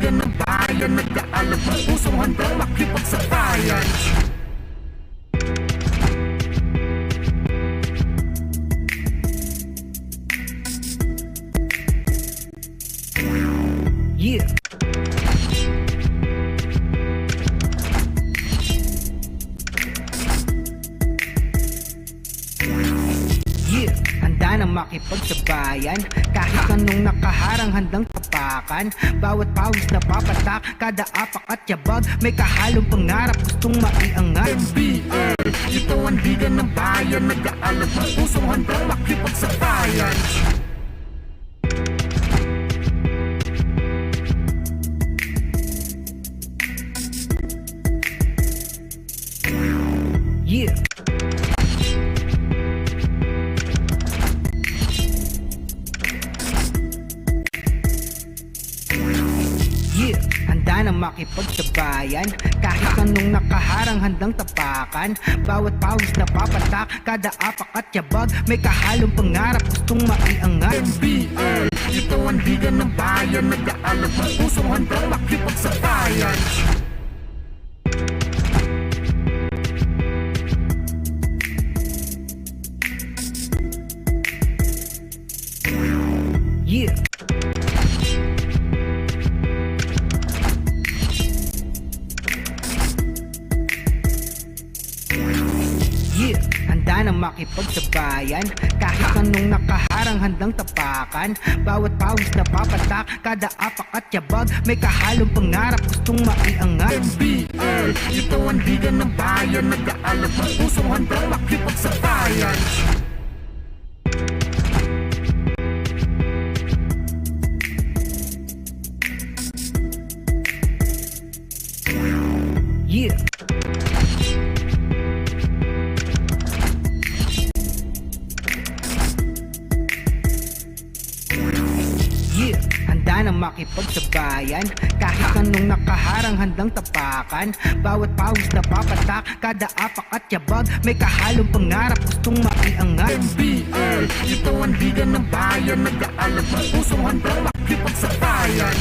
sandigan ng bayan, nag-aalab ang pusong handang makipagsabayan. Yeah. Handa na makipagsabayan, kahit anong nakaharang handang tapakan. Bawat pawis na papatak, kada apak at yabag, may kahalong pangarap gustong maiangat. NBL, ito ang liga ng bayan, nag-aalab ang pusong handang makipagsabayan. Yeah. Handa na makipagsabayan, kahit anong nakaharang handang tapakan. Bawat pawis na papatak, kada apak at yabag, may kahalong pangarap gustong maiangat. NBL, ito ang liga ng bayan, nag-aalab ang pusong handang makipagsabayan. Yeah. Yeah. Handa na makipagsabayan, kahit anong nakaharang handang tapakan. Bawat pawis na papatak, kada apak at yabag, may kahalong pangarap gustong maiangat. NBL, ito ang liga ng bayan, nag-aalab ang pusong handang makipagsabayan. Yeah. Yeah. Handa na makipagsabayan, kahit anong nakaharang handang tapakan. Bawat pawis na papatak, kada apak at yabag, may kahalong pangarap gustong maiangat. NBL, ito ang liga ng bayan, nag-aalab ang pusong handang makipagsabayan.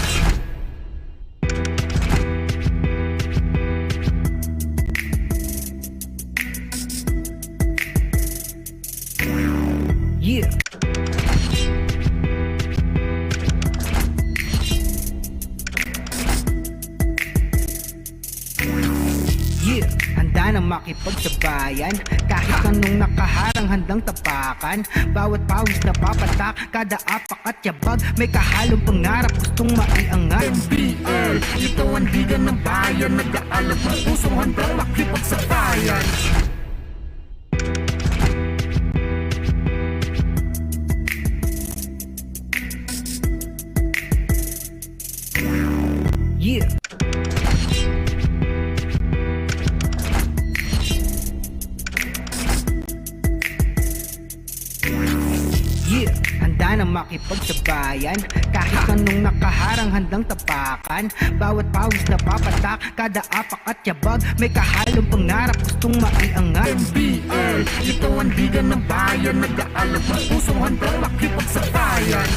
Yeah. Yeah. Handa na makipagsabayan, kahit anong nakaharang handang tapakan. Bawat pawis na papatak, kada apak at yabag, may kahalong pangarap gustong maiangat. NBL, ito ang liga ng bayan, nag-aalab ang pusong handang makipagsabayan. Yeah. Yeah. Handa na makipagsabayan, kahit anong nakaharang handang tapakan. Bawat pawis na papatak, kada apak at yabag, may kahalong pangarap gustong maiangat. NBL, ito ang liga ng bayan, nag-aalab ang pusong handang makipagsabayan.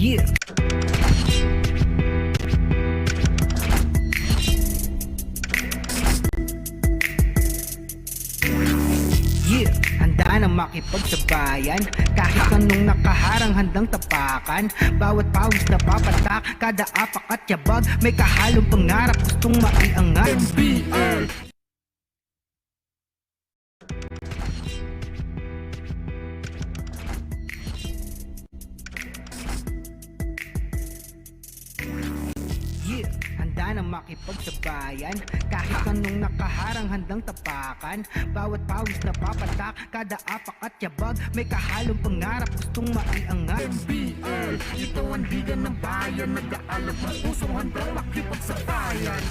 Yeah. Yeah. Handa na makipagsabayan, kahit anong nakaharang handang tapakan. Bawat pawis na papatak, kada apak at yabag, may kahalong pangarap gustong maiangat. NBL. Yeah. Handa na makipagsabayan, kahit anong nakaharang handang tapakan. Bawat pawis na papatak, kada apak at yabag, may kahalong pangarap gustong maiangat. NBL, ito ang liga ng bayan, nag-aalab ang pusong handang makipagsabayan.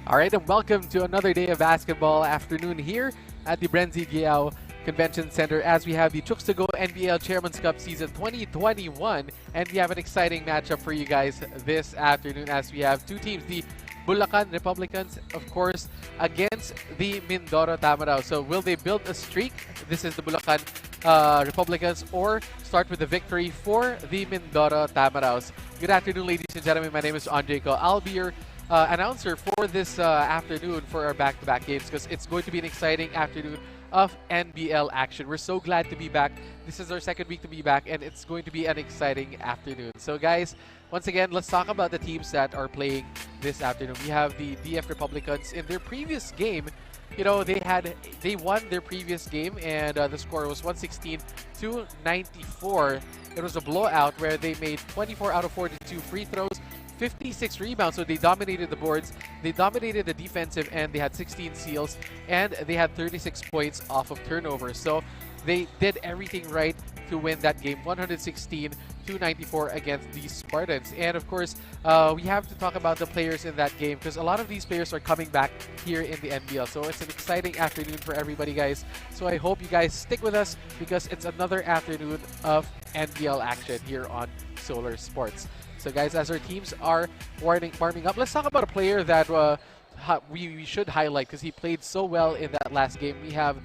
All right, and welcome to another day of basketball afternoon here at the Brenzy Giao Convention Center as we have the Chooks-to-Go NBL Chairman's Cup Season 2021. And we have an exciting matchup for you guys this afternoon as we have two teams, the Bulacan Republicans, of course, against the Mindoro Tamaraws. So will they build a streak? This is the Bulacan Republicans, or start with a victory for the Mindoro Tamaraws. Good afternoon, ladies and gentlemen. My name is Andre Ko. I'll be your announcer for this afternoon for our back-to-back games because it's going to be an exciting afternoon of NBL action. We're so glad to be back. This is our second week to be back, and it's going to be an exciting afternoon. So guys, once again, let's talk about the teams that are playing this afternoon. We have the DF Republicans. In their previous game, you know, they won their previous game, and the score was 116 to 94. It was a blowout where they made 24 out of 42 free throws, 56 rebounds, so they dominated the boards, they dominated the defensive end, they had 16 steals, and they had 36 points off of turnovers. So they did everything right to win that game, 116 to 94 against the Spartans. And of course, we have to talk about the players in that game because a lot of these players are coming back here in the NBL. So it's an exciting afternoon for everybody, guys. So I hope you guys stick with us because it's another afternoon of NBL action here on Solar Sports. So guys, as our teams are warming up, let's talk about a player that we should highlight because he played so well in that last game. We have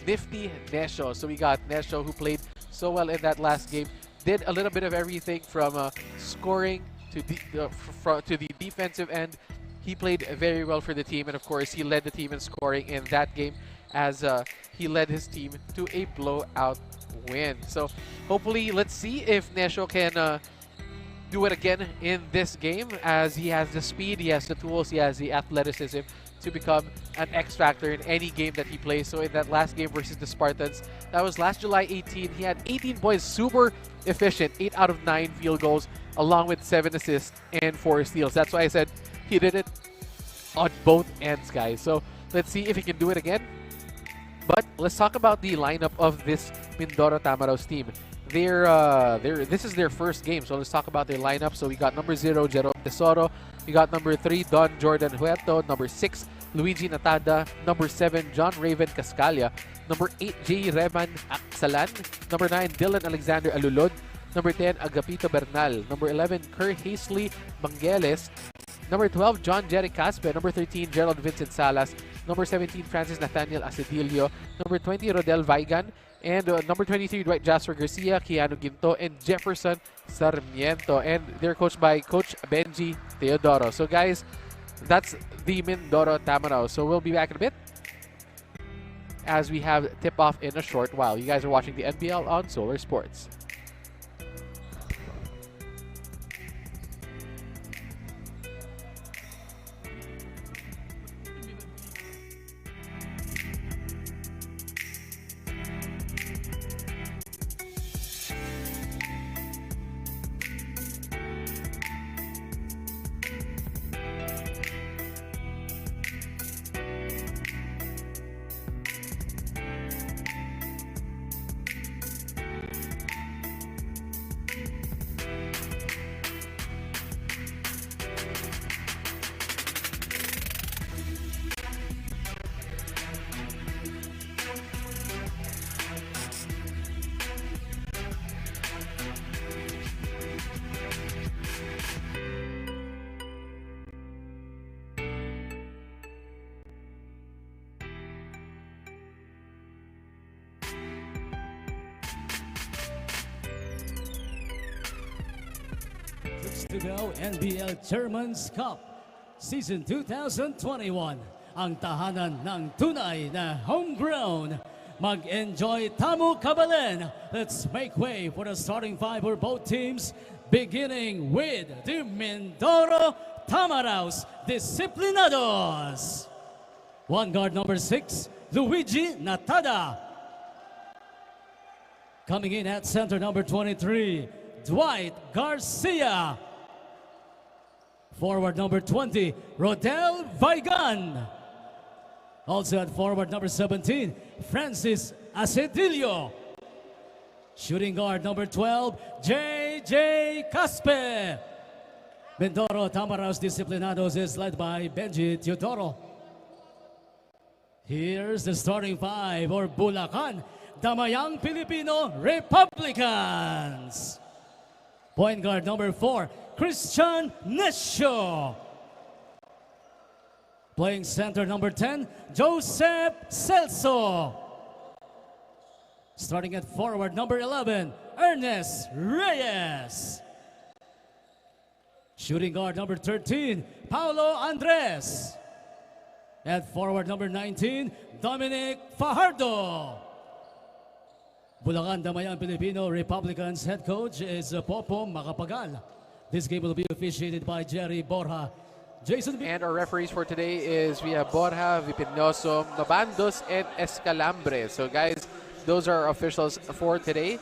Nifty Nesho. So we got Nesho, who played so well in that last game, did a little bit of everything from scoring to the defensive end. He played very well for the team, and of course he led the team in scoring in that game as he led his team to a blowout win. So hopefully, let's see if Nesho can do it again in this game, as he has the speed, he has the tools, he has the athleticism to become an X factor in any game that he plays. So in that last game versus the Spartans, that was last July 18, he had 18 points, super efficient, 8 out of 9 field goals, along with 7 assists and 4 steals. That's why I said he did it on both ends, guys. So let's see if he can do it again. But let's talk about the lineup of this Mindoro Tamaraws team. This is their first game, so let's talk about their lineup. So we got number 0, Jerome Tesoro. We got number 3, Don Jordan Huerto. Number 6, Luigi Natada. Number 7, John Raven Cascalia. Number 8, J. Reman Aksalan. Number 9, Dylan Alexander Alulod. Number 10, Agapito Bernal. Number 11, Kerr Hazley Bangeles. Number 12, John Jerry Caspe. Number 13, Gerald Vincent Salas. Number 17, Francis Nathaniel Acedillo. Number 20, Rodel Vaigan. And number 23, Dwight Jasper Garcia, Keanu Ginto, and Jefferson Sarmiento. And they're coached by Coach Benji Teodoro. So guys, that's the Mindoro Tamaraws. So we'll be back in a bit as we have tip-off in a short while. You guys are watching the NBL on Solar Sports. Chooks-to-Go NBL Chairman's Cup Season 2021. Ang tahanan ng tunay na homegrown. Mag-enjoy Tamu Kabalen. Let's make way for the starting five for both teams, beginning with the Mindoro Tamaraws Disciplinados. One guard number 6, Luigi Natada. Coming in at center number 23, Dwight Garcia. Forward number 20, Rodel Vaigan. Also at forward number 17, Francis Acedillo. Shooting guard number 12, J.J. Caspe. Mindoro Tamaraws Disciplinados is led by Benji Teodoro. Here's the starting five for Bulacan. Damayang Filipino Republicans. Point guard number 4, Christian Nescio. Playing center number 10, Joseph Celso. Starting at forward number 11, Ernest Reyes. Shooting guard number 13, Paulo Andres. At forward number 19, Dominic Fajardo. Bulacan Damayang Filipino Republicans head coach is Popo Macapagal. This game will be officiated by Jerry Borja. Jason And our referees for today is we have Borja, Vipinoso, Nabandos, and Escalambre. So guys, those are our officials for today.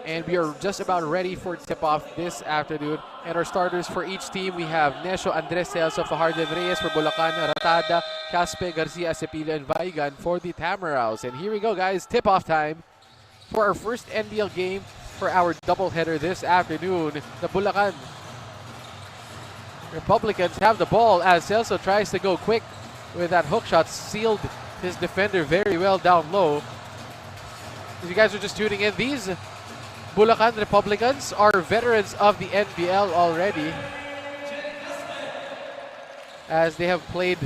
And we are just about ready for tip-off this afternoon. And our starters for each team, we have Nescio, Andres, Celso, Fajardo, and Reyes for Bulacan, Ratada, Caspe, Garcia, Cepillo, and Vaigan for the Tamaraws. And here we go, guys. Tip-off time for our first NBL game for our doubleheader this afternoon. The Bulacan Republicans have the ball as Celso tries to go quick with that hook shot. Sealed his defender very well down low. If you guys are just tuning in, these Bulacan Republicans are veterans of the NBL already, as they have played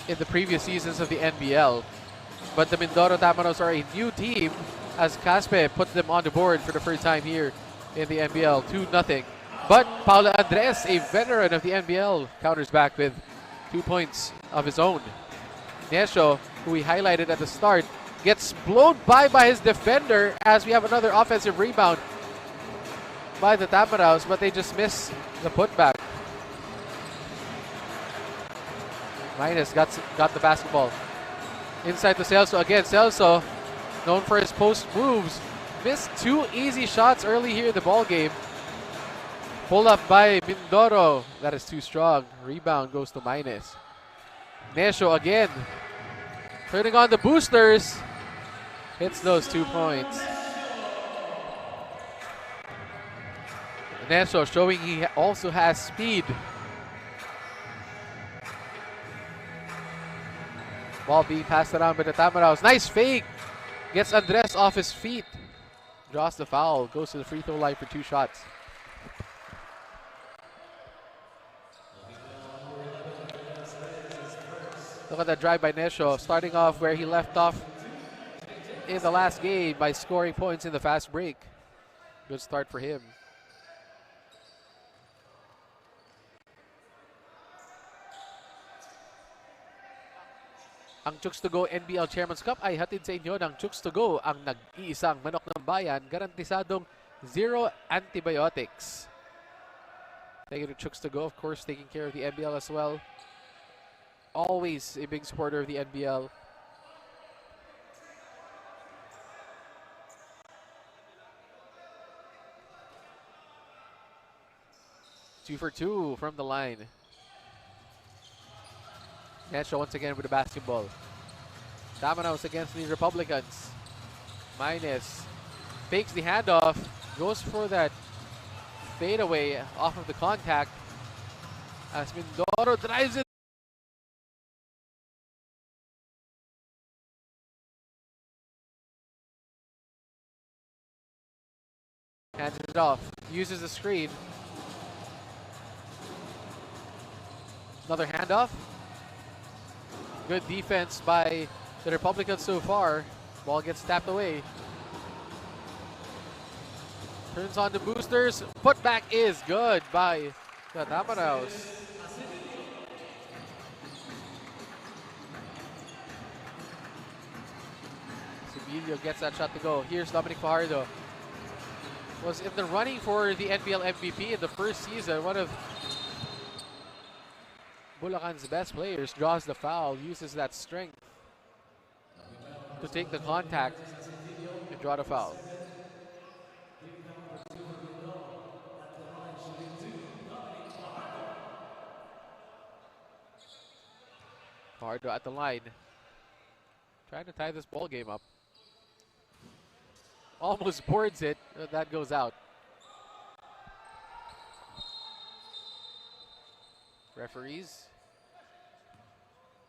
in the previous seasons of the NBL. But the Mindoro Tamaraws are a new team, as Caspe put them on the board for the first time here in the NBL, 2-0. But Paulo Andres, a veteran of the NBL, counters back with 2 points of his own. Nescio, who we highlighted at the start, gets blown by his defender, as we have another offensive rebound by the Tamaraws, but they just miss the putback. Minus got the basketball. Inside to Celso again. Celso, known for his post moves, missed 2 easy shots early here in the ball game. Pulled up by Mindoro. That is too strong. Rebound goes to Minus. Nescio again, turning on the boosters. Hits those 2 points. Nescio showing he also has speed. Ball being passed around by the Tamaraws. Nice fake. Gets Andres off his feet. Draws the foul. Goes to the free throw line for 2 shots. Look at that drive by Nescio, starting off where he left off in the last game by scoring points in the fast break. Good start for him. Ang Chooks-to-Go NBL Chairman's Cup ay hatid sa inyo ng Chooks-to-Go, ang nag-iisang manok ng bayan, garantisadong zero antibiotics. Thank you to Chooks-to-Go, of course, taking care of the NBL as well. Always a big supporter of the NBL. Two for 2 from the line. Nescio once again with the basketball. Tamaraws against the Republicans. Minus fakes the handoff, goes for that fadeaway off of the contact as Mindoro drives it. Hands it off, uses the screen. Another handoff. Good defense by the Republicans so far. Ball gets tapped away. Turns on the boosters. Putback is good by the Tamaraws. Cepillo gets that shot to go. Here's Dominic Fajardo. Was in the running for the NBL MVP in the first season. One of Bulacan's best players. Draws the foul, uses that strength to take the contact and draw the foul. Fajardo at the line, trying to tie this ball game up. Almost boards it, but that goes out. Referees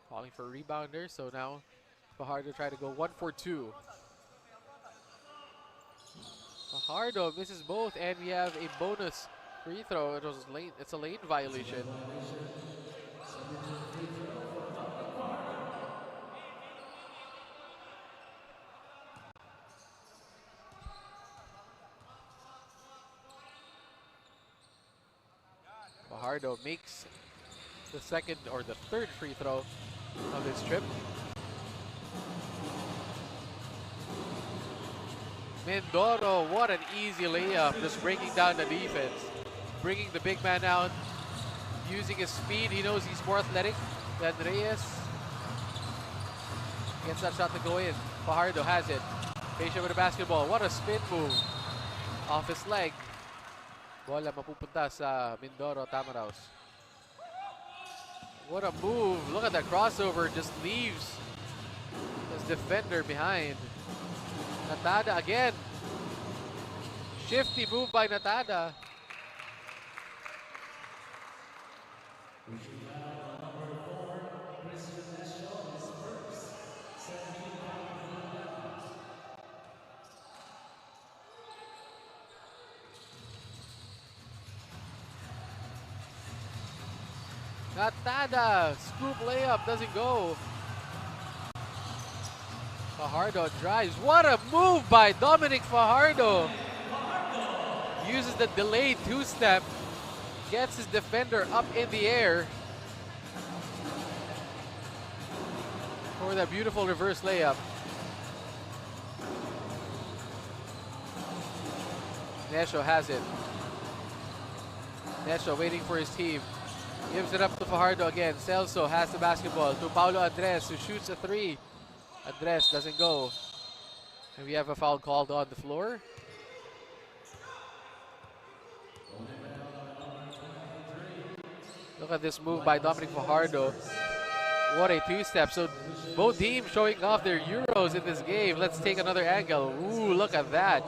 calling for a rebounder, so now Fajardo trying to go 1 for 2. Fajardo misses both, and we have a bonus free throw. It was late. It's a lane violation. Fajardo makes the second or the third free throw of his trip. Mindoro, what an easy layup, just breaking down the defense. Bringing the big man out, using his speed. He knows he's more athletic than Reyes. Gets that shot to go in. Fajardo has it. Patient with the basketball. What a spin move off his leg. Bola mapupunta sa Mindoro, Tamaraws. What a move. Look at that crossover. Just leaves his defender behind. Natada again. Shifty move by Natada. Natada, scoop layup, doesn't go. Fajardo drives. What a move by Dominic Fajardo. Uses the delayed two-step. Gets his defender up in the air for that beautiful reverse layup. Nesho has it. Nesho waiting for his team. Gives it up to Fajardo again. Celso has the basketball to Paulo Andres, who shoots a three. Andres doesn't go. And we have a foul called on the floor. Look at this move by Dominic Fajardo. What a two-step. So both teams showing off their Euros in this game. Let's take another angle. Ooh, look at that.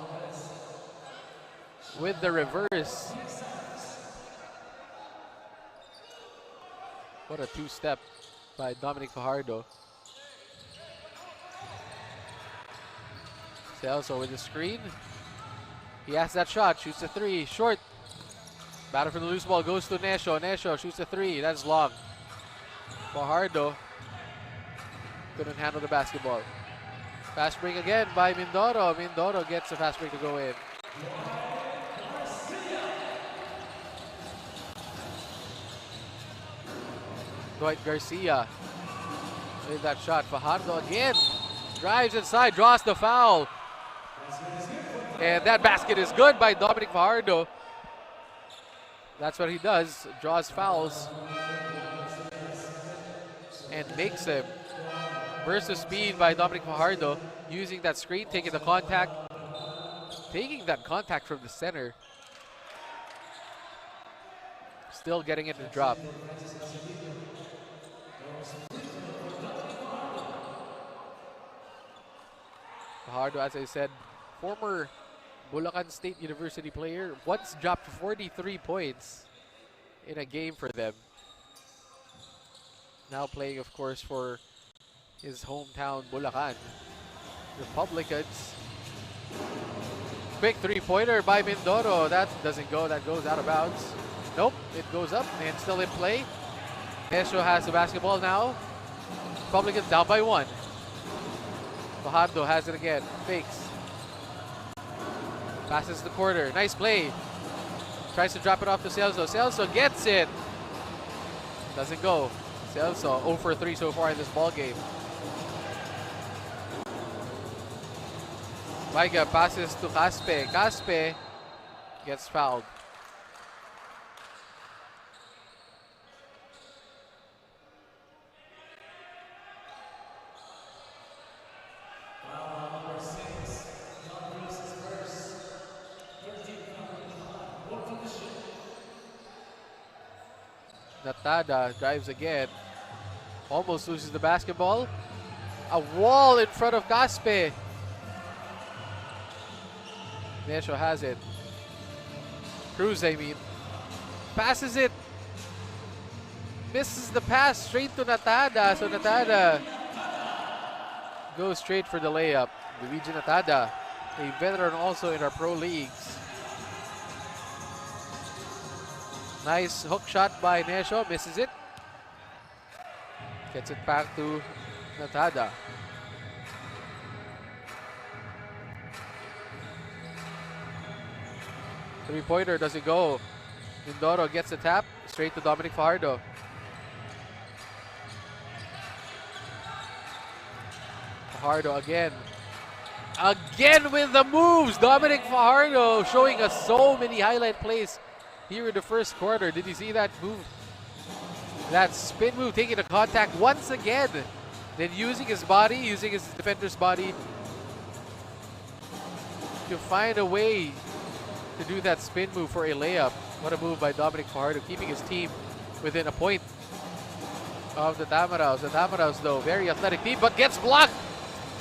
With the reverse. What a two-step by Dominic Fajardo. Celso with the screen. He has that shot, shoots a three, short. Battle for the loose ball goes to Nesho. Nesho shoots a three, that's long. Fajardo couldn't handle the basketball. Fast break again by Mindoro. Mindoro gets a fast break to go in. Dwight Garcia with that shot. Fajardo again drives inside, draws the foul. And that basket is good by Dominic Fajardo. That's what he does, draws fouls and makes him. Burst of speed by Dominic Fajardo, using that screen, taking the contact. Taking that contact from the center. Still getting it to drop. Fajardo, as I said, former Bulacan State University player, once dropped 43 points in a game for them. Now playing, of course, for his hometown, Bulacan Republicans. Quick three-pointer by Mindoro. That doesn't go, that goes out of bounds. Nope, it goes up and still in play. Nesho has the basketball now. Republicans down by one. Fajardo has it again, fakes. Passes the quarter, nice play. Tries to drop it off to Celso. Celso gets it. Doesn't go. Celso 0 for 3 so far in this ball game. Maiga passes to Caspe. Caspe gets fouled. Natada drives again. Almost loses the basketball. A wall in front of Caspe. Nesho has it. Cruz, I mean. Passes it. Misses the pass straight to Natada. So Natada goes straight for the layup. Luigi Natada, a veteran also in our pro leagues. Nice hook shot by Nesho, misses it. Gets it back to Natada. Three-pointer doesn't go. Mindoro gets the tap, straight to Dominic Fajardo. Fajardo again. Again with the moves! Dominic Fajardo showing us so many highlight plays here in the first quarter. Did you see that move? That spin move, taking the contact once again. Then using his body, using his defender's body to find a way to do that spin move for a layup. What a move by Dominic Fajardo, keeping his team within a point of the Tamaraws. The Tamaraws, though, very athletic team, but gets blocked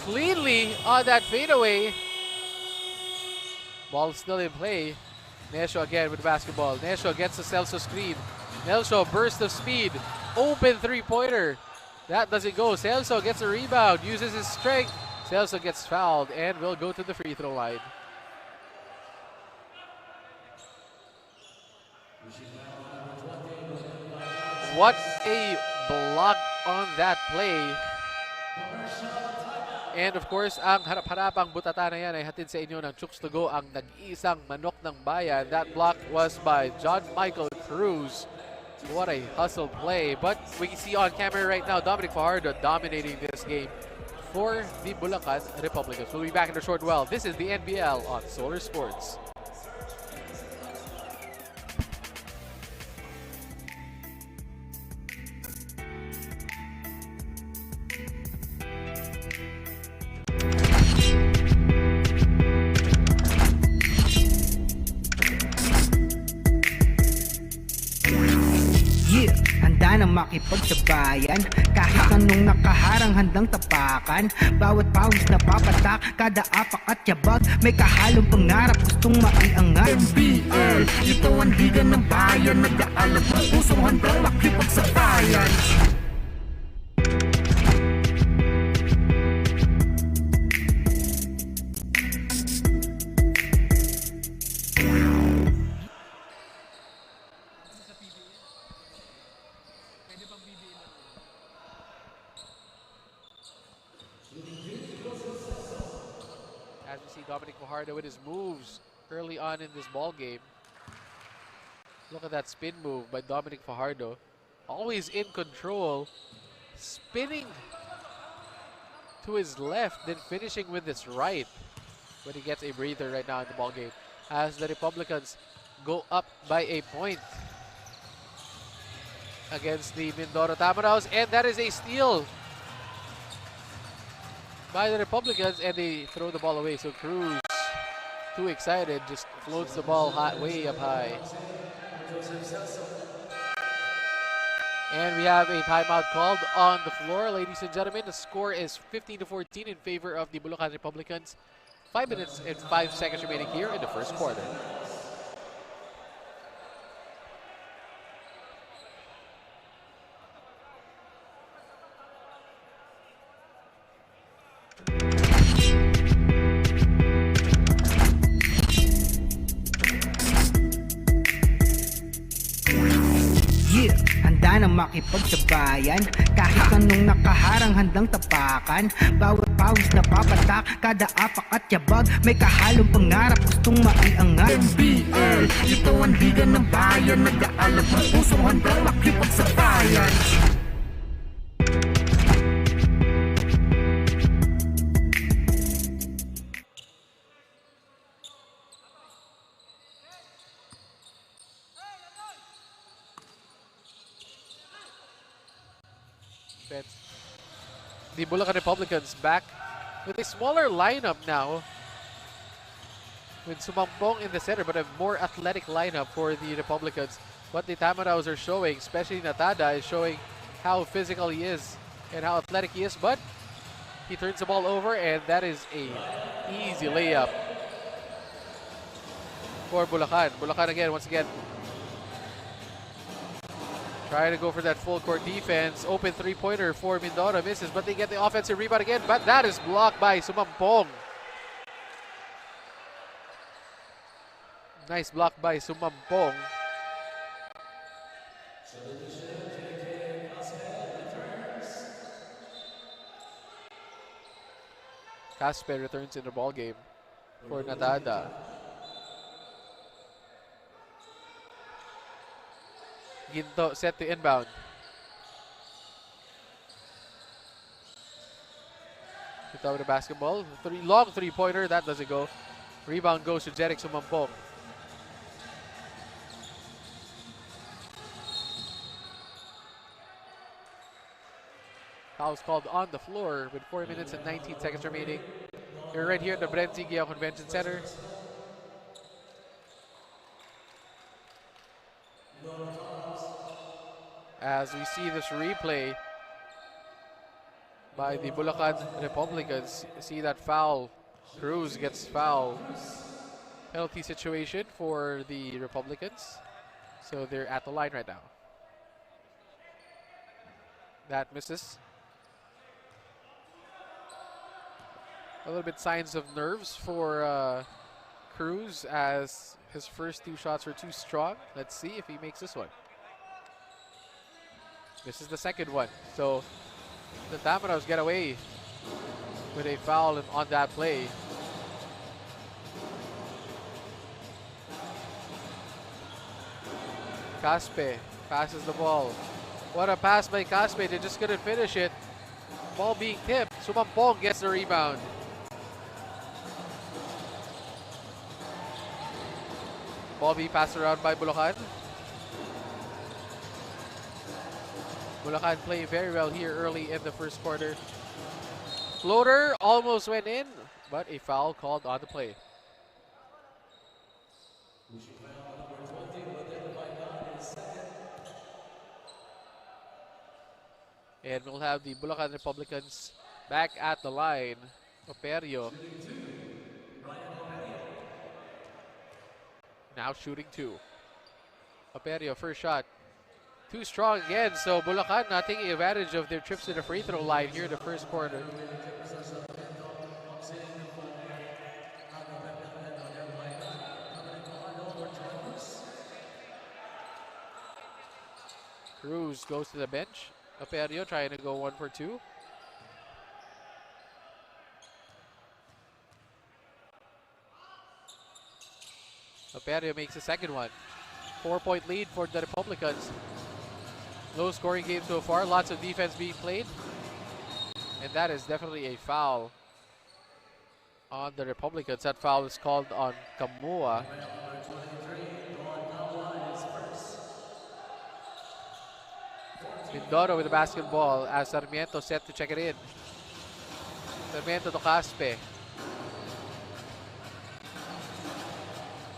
cleanly on that fadeaway. Ball still in play. Nesho again with the basketball. Nesho gets the Celso screen. Nesho burst of speed. Open three-pointer. That doesn't go. Celso gets a rebound, uses his strength. Celso gets fouled and will go to the free throw line. What a block on that play. And of course, ang harap-harapang butata na yan ay hatid sa inyo ng Chooks-to-Go, ang nag-iisang manok ng bayan. That block was by John Michael Cruz. What a hustle play. But we can see on camera right now, Dominic Fajardo dominating this game for the Bulacan Republicans. We'll be back in a short while. This is the NBL on Solar Sports. Handa na makipagsabayan, kahit anong nakaharang handang tapakan. Bawat pawis na papatak, kada apak at yabag, may kahalong pangarap gustong maiangat. NBL, ito ang liga ng bayan, nag-aalab ng pusong handang makipagsabayan. As we see Dominic Fajardo with his moves early on in this ball game. Look at that spin move by Dominic Fajardo. Always in control. Spinning to his left, then finishing with his right. But he gets a breather right now in the ball game as the Republicans go up by a point against the Mindoro Tamaraws. And that is a steal by the Republicans, and they throw the ball away. So Cruz, too excited, just floats the ball high, way up high. And we have a timeout called on the floor, ladies and gentlemen. The score is 15-14 in favor of the Bulacan Republicans. 5 minutes and 5 seconds remaining here in the first quarter. Handa na makipagsabayan, kahit anong nakaharang handang tapakan. Bawat pawis na papatak, kada apak at yabag, may kahalong pangarap gustong maiangat. NBL, ito ang liga ng bayan, nag-aalab ng pusong handang makipagsabayan. The Bulacan Republicans back with a smaller lineup now, with Sumampong in the center, but a more athletic lineup for the Republicans. What the Tamaraws are showing, especially Natada, is showing how physical he is and how athletic he is, but he turns the ball over, and that is a easy layup for Bulacan. Bulacan again, once again, Try to go for that full court defense. Open three-pointer for Mindoro. Misses, but they get the offensive rebound again. But that is blocked by Sumampong. Nice block by Sumampong. Casper returns in the ball game for Natada. Ginto set to inbound. Ginto with the basketball. Long three-pointer. That doesn't go. Rebound goes to Jeric Sumampong. Foul's called on the floor with 4 minutes and 19 seconds remaining. You're right here at the Brent Ziggyao Convention Center. As we see this replay by the Bulacan Republicans, see that foul. Cruz gets foul. Penalty situation for the Republicans. So they're at the line right now. That misses. A little bit signs of nerves for Cruz as his first two shots were too strong. Let's see if he makes this one. This is the second one. So the Tamaraws get away with a foul on that play. Caspe passes the ball. What a pass by Caspe. They just couldn't finish it. Ball being tipped. Sumampong gets the rebound. Ball being passed around by Bulacan. Bulacan playing very well here early in the first quarter. Floater almost went in, but a foul called on the play. And we'll have the Bulacan Republicans back at the line. Operio now shooting two. Operio first shot. Too strong again, so Bulacan not taking advantage of their trips to the free throw line here in the first quarter. Cruz goes to the bench. Operio trying to go 1 for 2. Operio makes the second one. 4-point lead for the Republicans. Low scoring game so far. Lots of defense being played. And that is definitely a foul on the Republicans. That foul is called on Kamua. Mindoro with the basketball as Sarmiento set to check it in. Sarmiento to Caspe.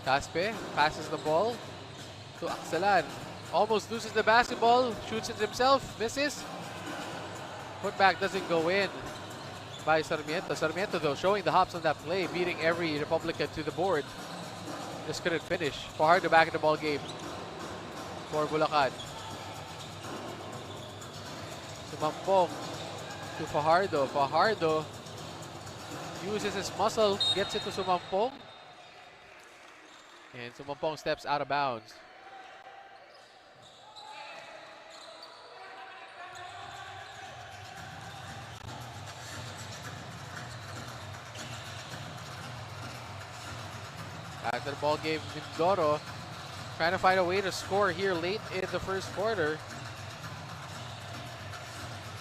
Caspe passes the ball to Axelan. Almost loses the basketball. Shoots it himself. Misses. Putback doesn't go in by Sarmiento. Sarmiento though showing the hops on that play. Beating every Republican to the board. Just couldn't finish. Fajardo back in the ball game for Bulacan. Sumampong to Fajardo. Fajardo uses his muscle. Gets it to Sumampong. And Sumampong steps out of bounds. After the ball game, Mindoro trying to find a way to score here late in the first quarter.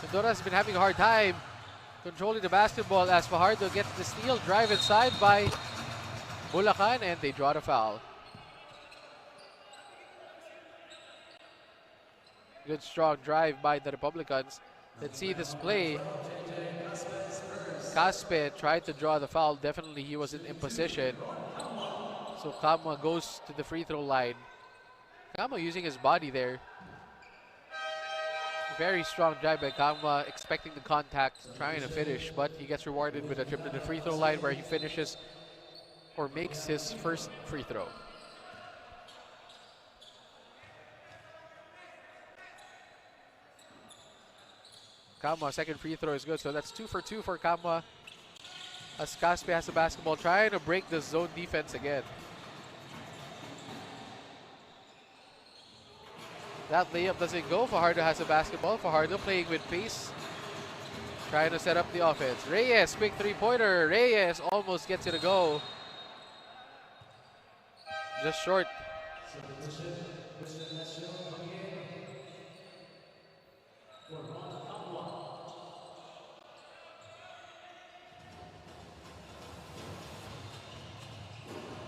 Mindoro has been having a hard time controlling the basketball as Fajardo gets the steal, drive inside by Bulacan, and they draw the foul. Good strong drive by the Republicans. Let's see this play. Caspe tried to draw the foul. Definitely he wasn't in position. So Kama goes to the free throw line. Kama using his body there. Very strong drive by Kama, expecting the contact, trying to finish, but he gets rewarded with a trip to the free throw line where he finishes or makes his first free throw. Kamwa, second free throw is good. So that's 2 for 2 for Kamwa. As Caspe has the basketball, trying to break the zone defense again. That layup doesn't go. Fajardo has the basketball. Fajardo playing with pace. Trying to set up the offense. Reyes, quick three-pointer. Reyes almost gets it to go. Just short.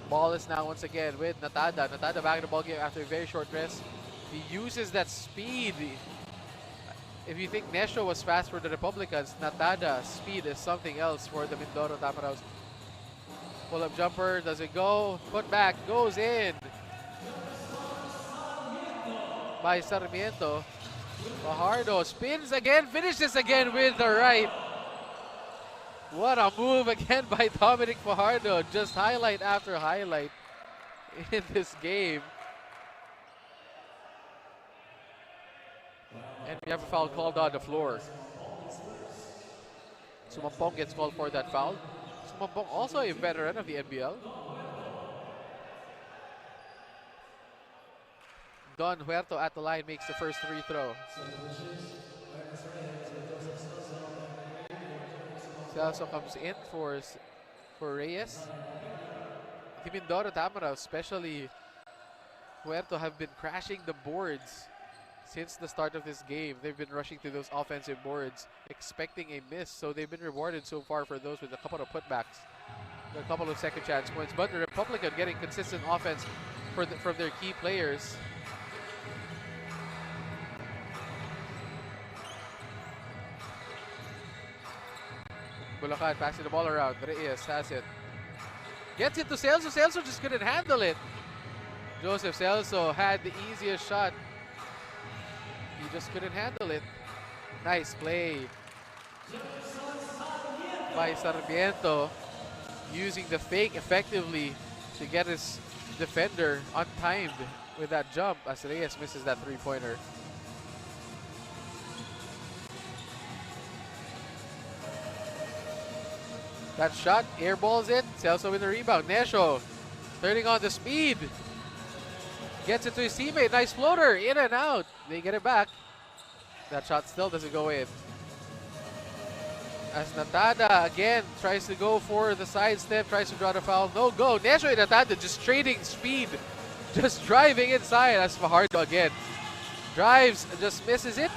Ball is now once again with Natada. Natada back in the ball game after a very short rest. He uses that speed. If you think Nesho was fast for the Republicans, Natada's speed is something else for the Mindoro Tamaraws. Pull-up jumper, doesn't go. Put back, goes in. By Sarmiento. Fajardo spins again, finishes again with the right. What a move again by Dominic Fajardo. Just highlight after highlight in this game. And we have a foul called on the floor. Sumampong gets called for that foul. Sumampong also a veteran of the NBL. Don Huerto at the line makes the first free throw. Celso comes in for Reyes. The Mindoro Tamaraws, especially Huerto, have been crashing the boards since the start of this game. They've been rushing to those offensive boards, expecting a miss, so they've been rewarded so far for those with a couple of putbacks, a couple of second chance points. But the Republican getting consistent offense from their key players. Bulacan passing the ball around. Reyes has it. Gets it to Celso. Celso just couldn't handle it. Joseph Celso had the easiest shot. He just couldn't handle it. Nice play by Sarmiento, using the fake effectively to get his defender untimed with that jump as Reyes misses that three-pointer. That shot, airballs it. Celso with the rebound. Nesho turning on the speed. Gets it to his teammate. Nice floater. In and out. They get it back. That shot still doesn't go in. As Natada again tries to go for the sidestep, tries to draw the foul. No go. Nesho and Natada just trading speed. Just driving inside as Fajardo again. Drives, just misses it.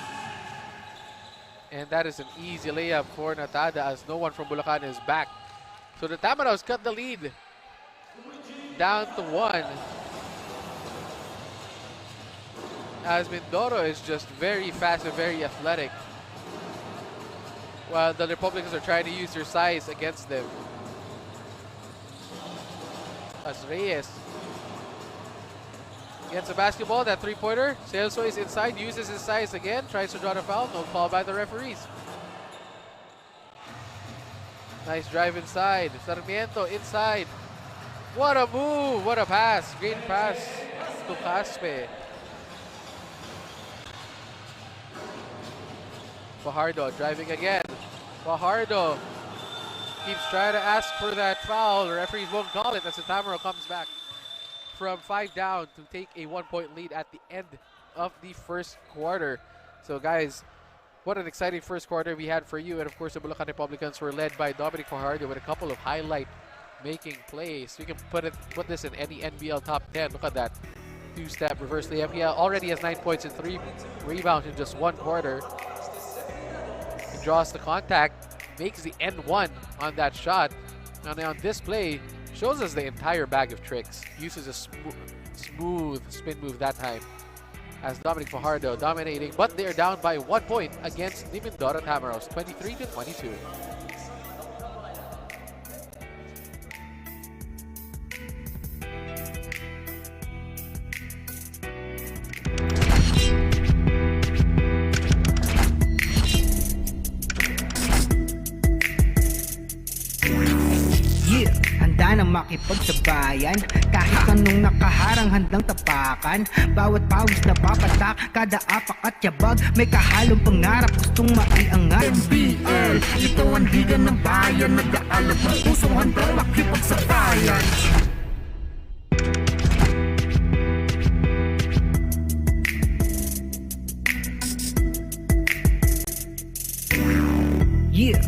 And that is an easy layup for Natada as no one from Bulacan is back. So the Tamaraws cut the lead down to 1. As Mindoro is just very fast and very athletic, while the Republicans are trying to use their size against them. As Reyes gets the basketball, that three-pointer. Celso is inside, uses his size again, tries to draw the foul. No call by the referees. Nice drive inside. Sarmiento inside. What a move! What a pass! Great pass to Caspe. Fajardo driving again. Fajardo keeps trying to ask for that foul. The referees won't call it as the Tamaraw comes back from 5 down to take a 1-point lead at the end of the first quarter. So guys, what an exciting first quarter we had for you. And of course, the Bulacan Republicans were led by Dominic Fajardo with a couple of highlight-making plays. We can put this in any NBL top 10. Look at that. Two-step reverse layup. He already has 9 points and 3 rebounds in just 1 quarter. He draws the contact, makes the N1 on that shot. And on this play, shows us the entire bag of tricks. Uses a smooth spin move that time. As Dominic Fajardo dominating, but they're down by 1 point against the Mindoro Tamaraws, 23-22. Handa nang makipagsabayan. Kahit anong nakaharang handang tapakan. Bawat pawis na papatak, kada apak at yabag, may kahalong pangarap gustong maiangat. NBL, ito ang liga ng bayan, nag-aalap ng pusong handang makipagsabayan. Yeah.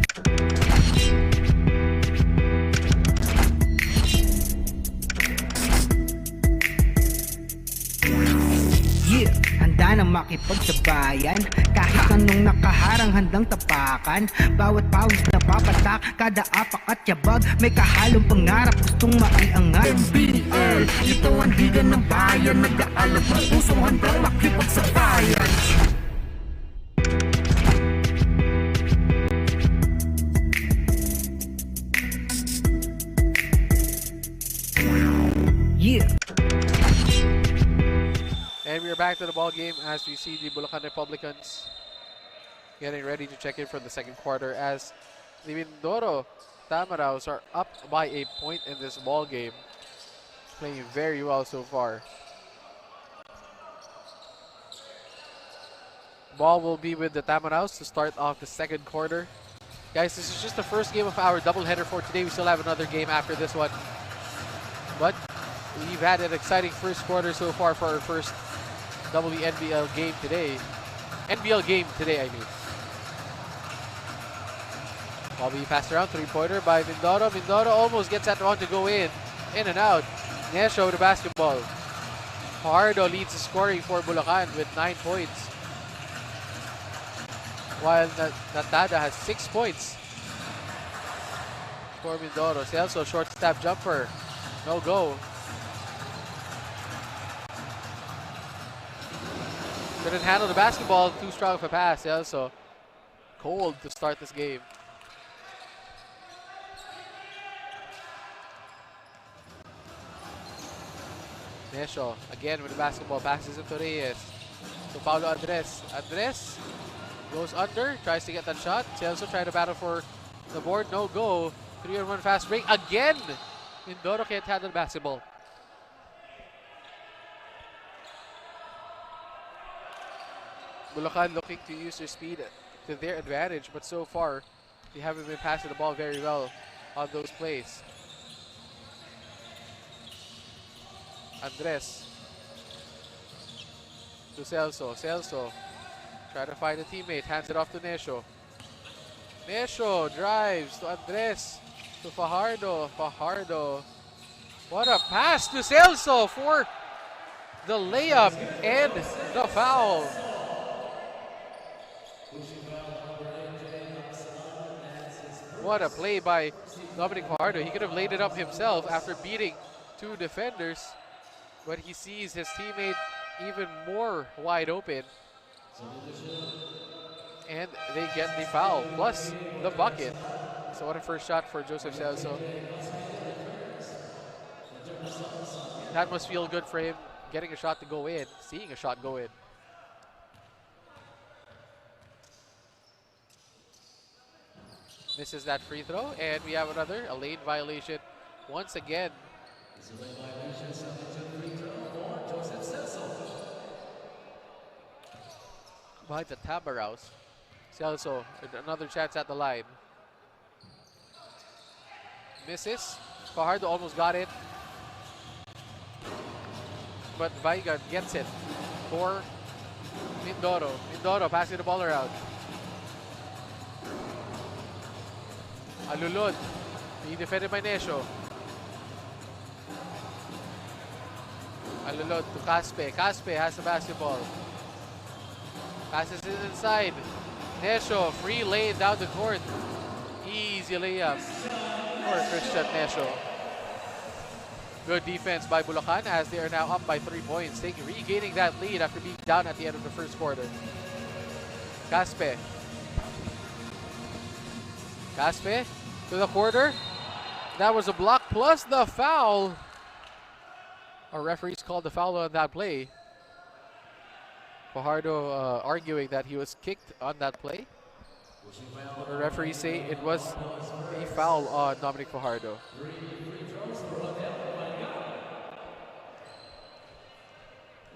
Yeah, handa na makipagsabayan. Kahit anong nakaharang handang tapakan. Bawat pawis na papatak, kada apak at yabag, may kahalong pangarap gustong maiangat. NBL, ito ang liga ng bayan, nag-aalap ng pusong handang makipagsabayan. Yeah. And we're back to the ball game as we see the Bulacan Republicans getting ready to check in for the second quarter as the Mindoro Tamaraws are up by a point in this ball game. Playing very well so far. Ball will be with the Tamaraws to start off the second quarter. Guys, this is just the first game of our doubleheader for today. We still have another game after this one. But we've had an exciting first quarter so far for our first NBL game today. NBL game today, I mean. Ball being passed around, three-pointer by Mindoro. Mindoro almost gets that one to go in and out. Nesho with the basketball. Fajardo leads the scoring for Bulacan with 9 points. While Natada has 6 points for Mindoro. Celso, short step jumper. No go. Couldn't handle the basketball. Too strong of a pass. Celso. Cold to start this game. Nesho again with the basketball. Passes it to Reyes. To Paulo Andres. Andres goes under. Tries to get that shot. Celso trying to battle for the board. No go. 3-on-1 fast break. Again! Mindoro can't handle the basketball. Bulacan looking to use their speed to their advantage, but so far they haven't been passing the ball very well on those plays. Andres to Celso. Celso trying to find a teammate, hands it off to Nesho. Nesho drives to Andres. To Fajardo. Fajardo. What a pass to Celso for the layup and the foul. What a play by Dominic Fajardo. He could have laid it up himself after beating 2 defenders, but he sees his teammate even more wide open. And they get the foul, plus the bucket. So what a first shot for Joseph Celso. That must feel good for him, getting a shot to go in, seeing a shot go in. Misses that free throw, and we have another, a lane violation once again. By the Tamaraws. Celso, another chance at the line. Misses. Fajardo almost got it. But Vaigan gets it for Mindoro. Mindoro passing the ball around. Alulod being defended by Nesho. Alulod to Caspe. Caspe has the basketball. Passes it inside. Nesho, free lane down the court. Easy layup for Christian Nesho. Good defense by Bulacan as they are now up by 3 points, regaining that lead after being down at the end of the first quarter. Caspe. Caspe to the quarter. That was a block plus the foul. Our referees called the foul on that play. Fajardo arguing that he was kicked on that play. The referees say it was a foul on Dominic Fajardo.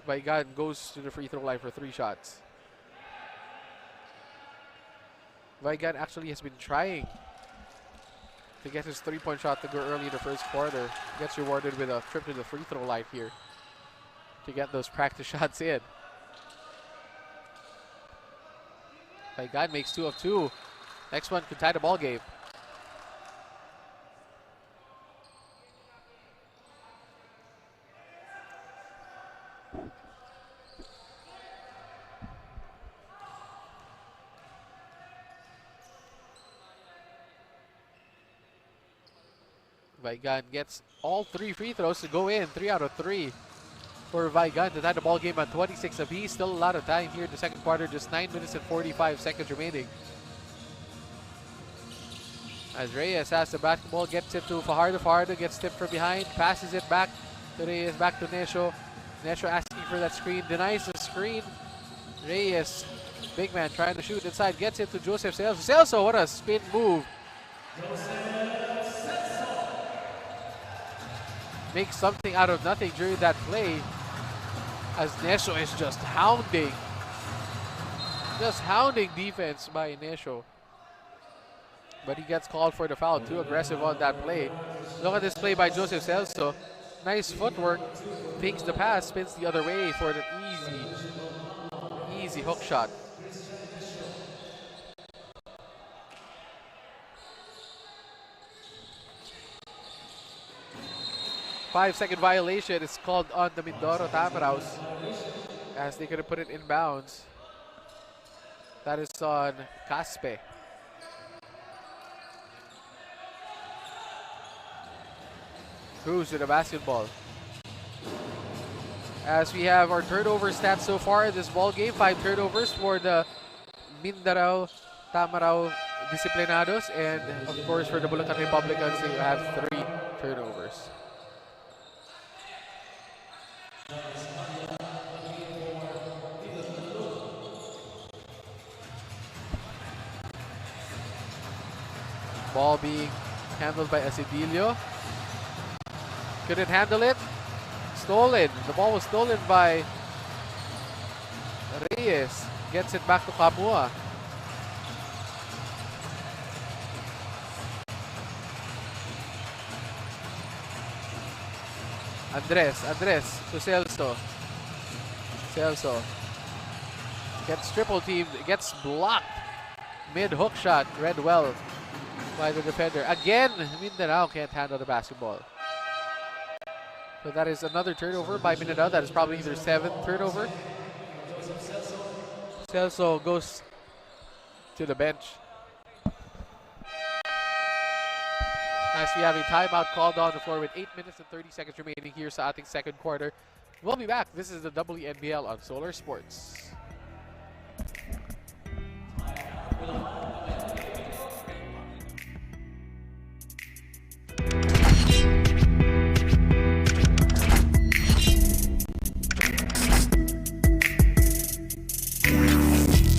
Vigan goes to the free throw line for 3 shots. Vigan actually has been trying to get his 3-point shot to go early in the first quarter. Gets rewarded with a trip to the free throw line here to get those practice shots in. Vigan makes 2 of 2. Next one could tie the ball game. Vigan gets all 3 free throws to go in. 3 out of 3 for Vigan to tie the ball game at 26 apiece. Still a lot of time here in the second quarter. Just 9 minutes and 45 seconds remaining. As Reyes has the basketball, gets it to Fajardo. Fajardo gets tipped from behind, passes it back to Reyes, back to Nesho. Nesho asking for that screen, denies the screen. Reyes, big man trying to shoot inside, gets it to Joseph Celso. Celso, what a spin move. Makes something out of nothing during that play, as Nesho is just hounding defense by Nesho. But he gets called for the foul. Too aggressive on that play. Look at this play by Joseph Celso. Nice footwork. Fakes the pass, spins the other way for an easy hook shot. Five-second violation is called on the Mindoro Tamaraws, as they could have put it in bounds. That is on Caspe. Cruz with the basketball. As we have our turnover stats so far in this ball game, 5 turnovers for the Mindoro Tamaraw Disciplinados, and of course for the Bulacan Republicans, they have 3 turnovers. Ball being handled by Asidilio. Couldn't handle it. Stolen. The ball was stolen by Reyes. Gets it back to Kamua. Andres to Celso. Celso gets triple teamed, gets blocked. Mid hook shot, read well by the defender. Again, Mindanao can't handle the basketball. So that is another turnover by Mindanao. That is probably their 7th turnover. Celso goes to the bench. As we have a timeout called on the floor with 8 minutes and 30 seconds remaining here sa ating second quarter. We'll be back. This is the WNBL on Solar Sports.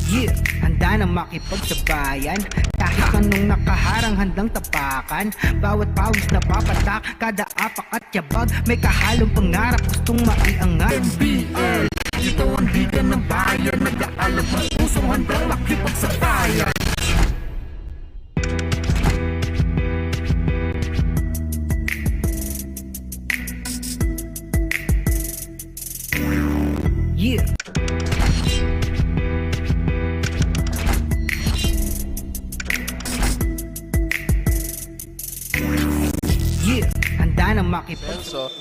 Yeah, handa na makipagsabayan. Kahit anong nakaharang handang tapakan. Bawat pawis na papatak, kada apak at yabag. May kahalong pangarap, gustong maiangat. NBL, ito ang liga ng bayan. Nag-aalab ang pusong handang makipagsabayan. Yeah. So,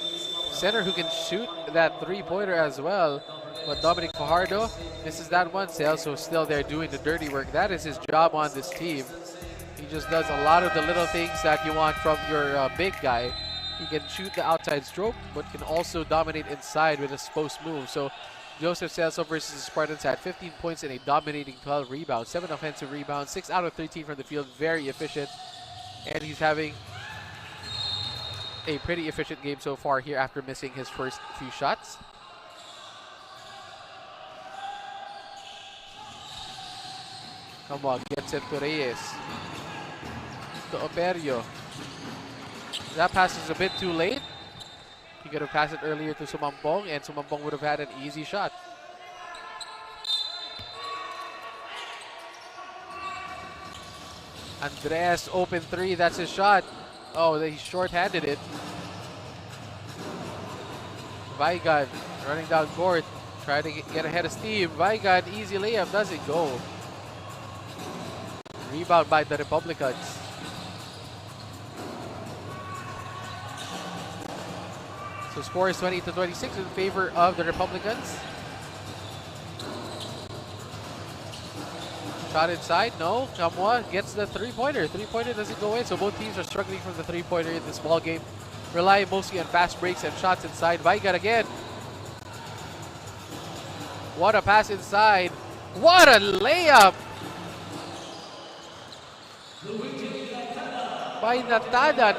center who can shoot that 3-pointer as well. But Dominic Fajardo, this is that one. Celso still there doing the dirty work. That is his job on this team. He just does a lot of the little things that you want from your big guy. He can shoot the outside stroke, but can also dominate inside with his post move. So, Joseph Celso versus the Spartans had 15 points and a dominating 12 rebounds. 7 offensive rebounds, 6 out of 13 from the field. Very efficient. And he's having a pretty efficient game so far here after missing his first few shots. Come on, gets it to Reyes. To Operio. That pass is a bit too late. He could have passed it earlier to Sumampong, and Sumampong would have had an easy shot. Andres, open three, that's his shot. Oh, he short-handed it. Vigan running down court, trying to get ahead of steam. Vigan, easy layup, doesn't go. Rebound by the Republicans. So score is 20-26 in favor of the Republicans. Shot inside, no. Kamwa gets the three-pointer. Three-pointer doesn't go in, so both teams are struggling from the three-pointer in this ball game. Relying mostly on fast breaks and shots inside. Vigan again. What a pass inside. What a layup by Natada.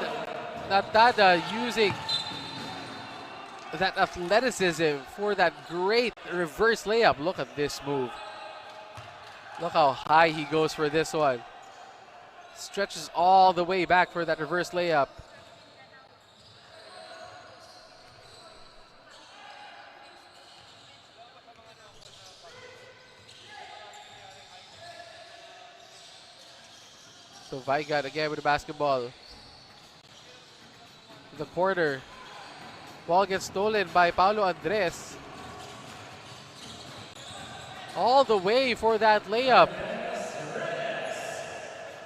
Natada using that athleticism for that great reverse layup. Look at this move. Look how high he goes for this one. Stretches all the way back for that reverse layup. So Vigan again with the basketball. The corner. Ball gets stolen by Paulo Andres. All the way for that layup.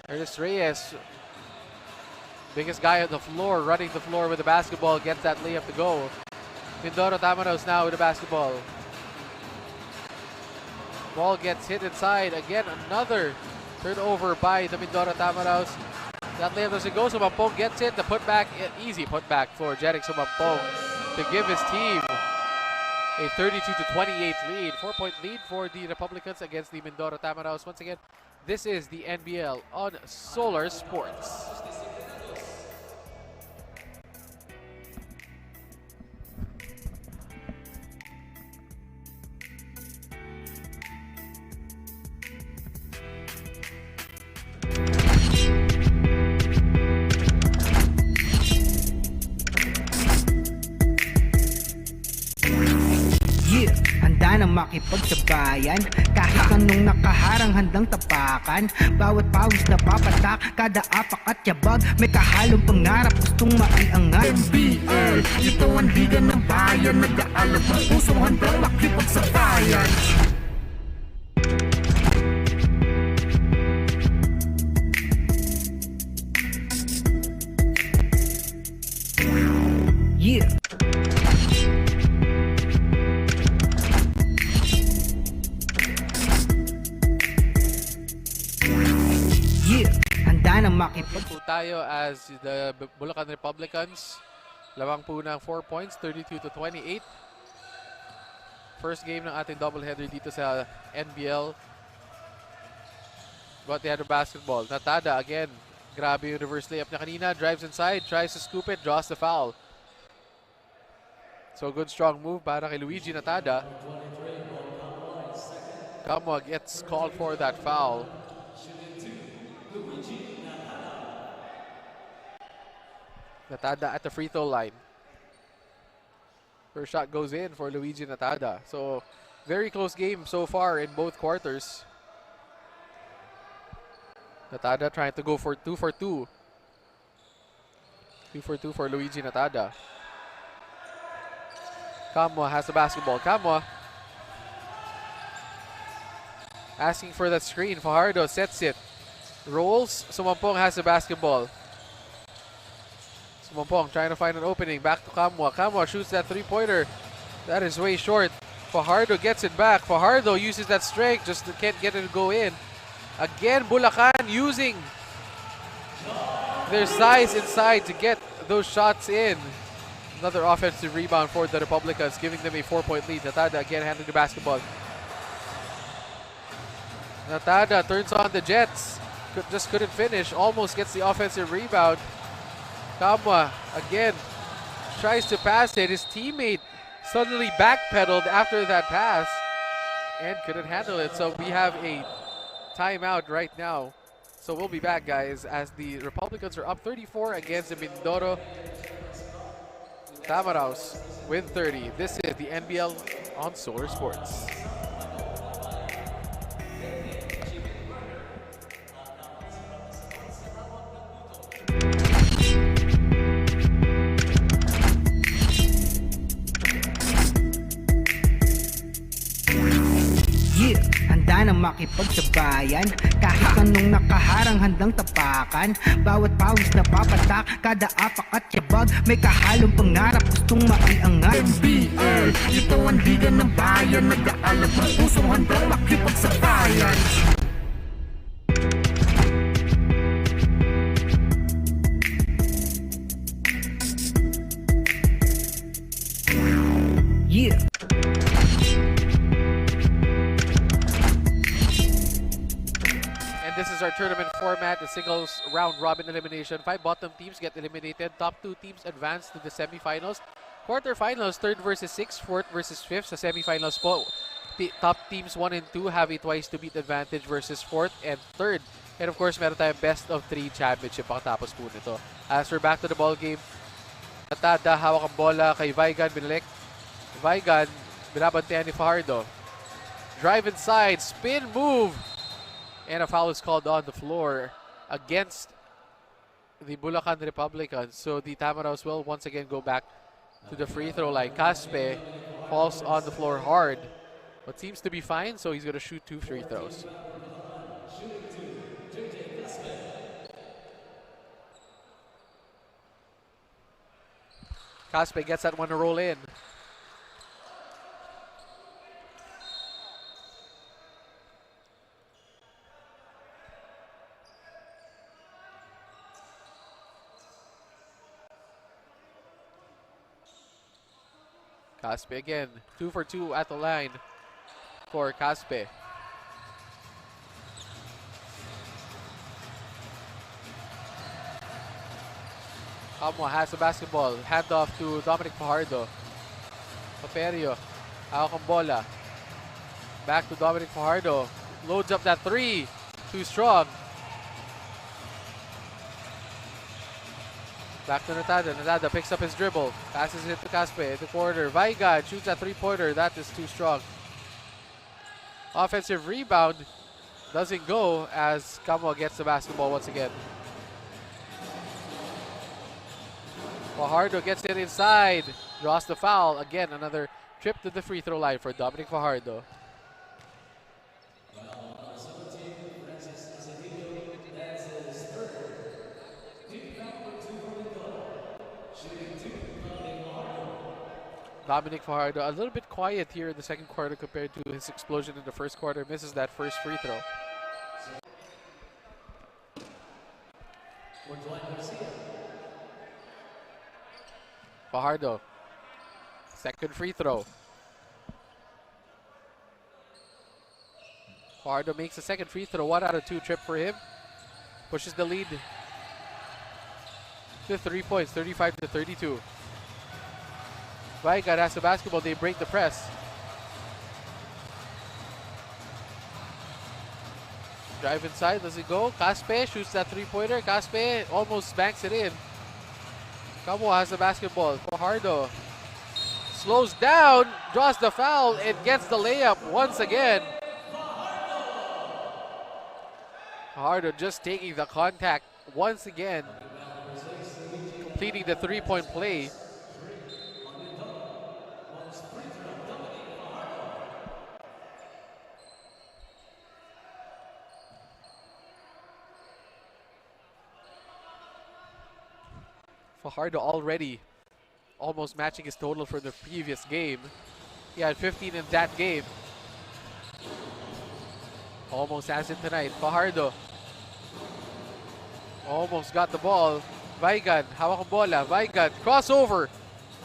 Ernest Reyes, biggest guy on the floor, running the floor with the basketball, gets that layup to go. Mindoro Tamaraws now with the basketball. Ball gets hit inside. Again, another turnover by the Mindoro Tamaraws. That layup doesn't go. Sumampong gets it. The putback, easy putback for Jeric Sumampong to give his team a 32-28 lead. 4-point lead for the Republicans against the Mindoro Tamaraws. Once again, this is the NBL on Solar Sports. Handa na makipagsabayan, kahit anong nakaharang handang tapakan. Bawat pawis na papatak, kada apak at yabag, may kahalong pangarap gustong maiangat. NBL, ito ang liga ng bayan, nag-aalab ang pusong handang makipagsabayan. Yeah. Handa na makipag... Po tayo as the Bulacan Republicans. Lamang po ng 4 points, 32-28. First game ng ating doubleheader dito sa NBL. But they had a basketball. Natada again. Grabe yung reverse layup niya kanina. Drives inside, tries to scoop it, draws the foul. So good strong move para kay Luigi Natada. Kamwa gets called for that foul. Natada at the free throw line. First shot goes in for Luigi Natada. So very close game so far in both quarters. Natada trying to go for 2 for 2. 2 for 2 for Luigi Natada. Kamwa has the basketball. Kamwa asking for that screen. Fajardo sets it. Rolls. Sumampong has the basketball. Sumampong trying to find an opening. Back to Kamwa. Kamwa shoots that three-pointer. That is way short. Fajardo gets it back. Fajardo uses that strength. Just can't get it to go in. Again, Bulacan using their size inside to get those shots in. Another offensive rebound for the Republicans, giving them a 4-point lead. Natada again handling the basketball. Natada turns on the Jets. Just couldn't finish. Almost gets the offensive rebound. Kamwa again tries to pass it. His teammate suddenly backpedaled after that pass and couldn't handle it. So we have a timeout right now. So we'll be back, guys, as the Republicans are up 34 against the Mindoro Tamaraws with 30. This is the NBL on Solar Sports. Yeah, handa na makipagsabayan. Kahit anong nakaharang handang tapakan. Bawat pawis na papatak, kada apak at yabag. May kahalong pangarap, gustong maiangat. NBL, ito ang liga ng bayan. Nag-aalab ng pusong handang makipagsabayan. Yeah. And this is our tournament format, the singles round robin elimination. 5 bottom teams get eliminated. Top 2 teams advance to the semifinals. Quarterfinals, 3rd versus 6th, 4th versus 5th. Sa semifinals po, top teams 1 and 2 have a twice to beat advantage versus 4th and 3rd. And of course, meron tayong best of 3 championship pagkatapos po nito. As we're back to the ball game, Natada, hawak ang bola kay Vigan, binalik. Vigan, binabantayan ni Fajardo. Drive inside, spin move. And a foul is called on the floor against the Bulacan Republicans. So the Tamaraws will once again go back to the free throw line. Caspe falls on the floor hard, but seems to be fine, so he's going to shoot 2 free throws. Caspe gets that one to roll in. Caspe again, 2 for 2 at the line for Caspe. Kamwa has the basketball, handoff to Dominic Fajardo. Paperio, hawak ang bola. Back to Dominic Fajardo, loads up that 3, too strong. Back to Natada. Natada picks up his dribble. Passes it to Caspe in the corner. Vigan shoots a 3-pointer. That is too strong. Offensive rebound doesn't go as Kamwa gets the basketball once again. Fajardo gets it inside. Draws the foul. Again, another trip to the free throw line for Dominic Fajardo. Dominic Fajardo a little bit quiet here in the second quarter compared to his explosion in the first quarter. Misses that first free throw. Fajardo, second free throw. Fajardo makes the second free throw. 1 out of 2 trip for him. Pushes the lead to 3 points, 35-32. Vigan has the basketball. They break the press. Drive inside. Does it go? Caspe shoots that 3-pointer. Caspe almost banks it in. Kamwa has the basketball. Fajardo slows down, draws the foul, and gets the layup once again. Fajardo just taking the contact once again, completing the 3-point play. Fajardo already almost matching his total from the previous game. He had 15 in that game. Almost has it tonight. Fajardo almost got the ball. Vigan, hawak ang bola. Vigan, crossover.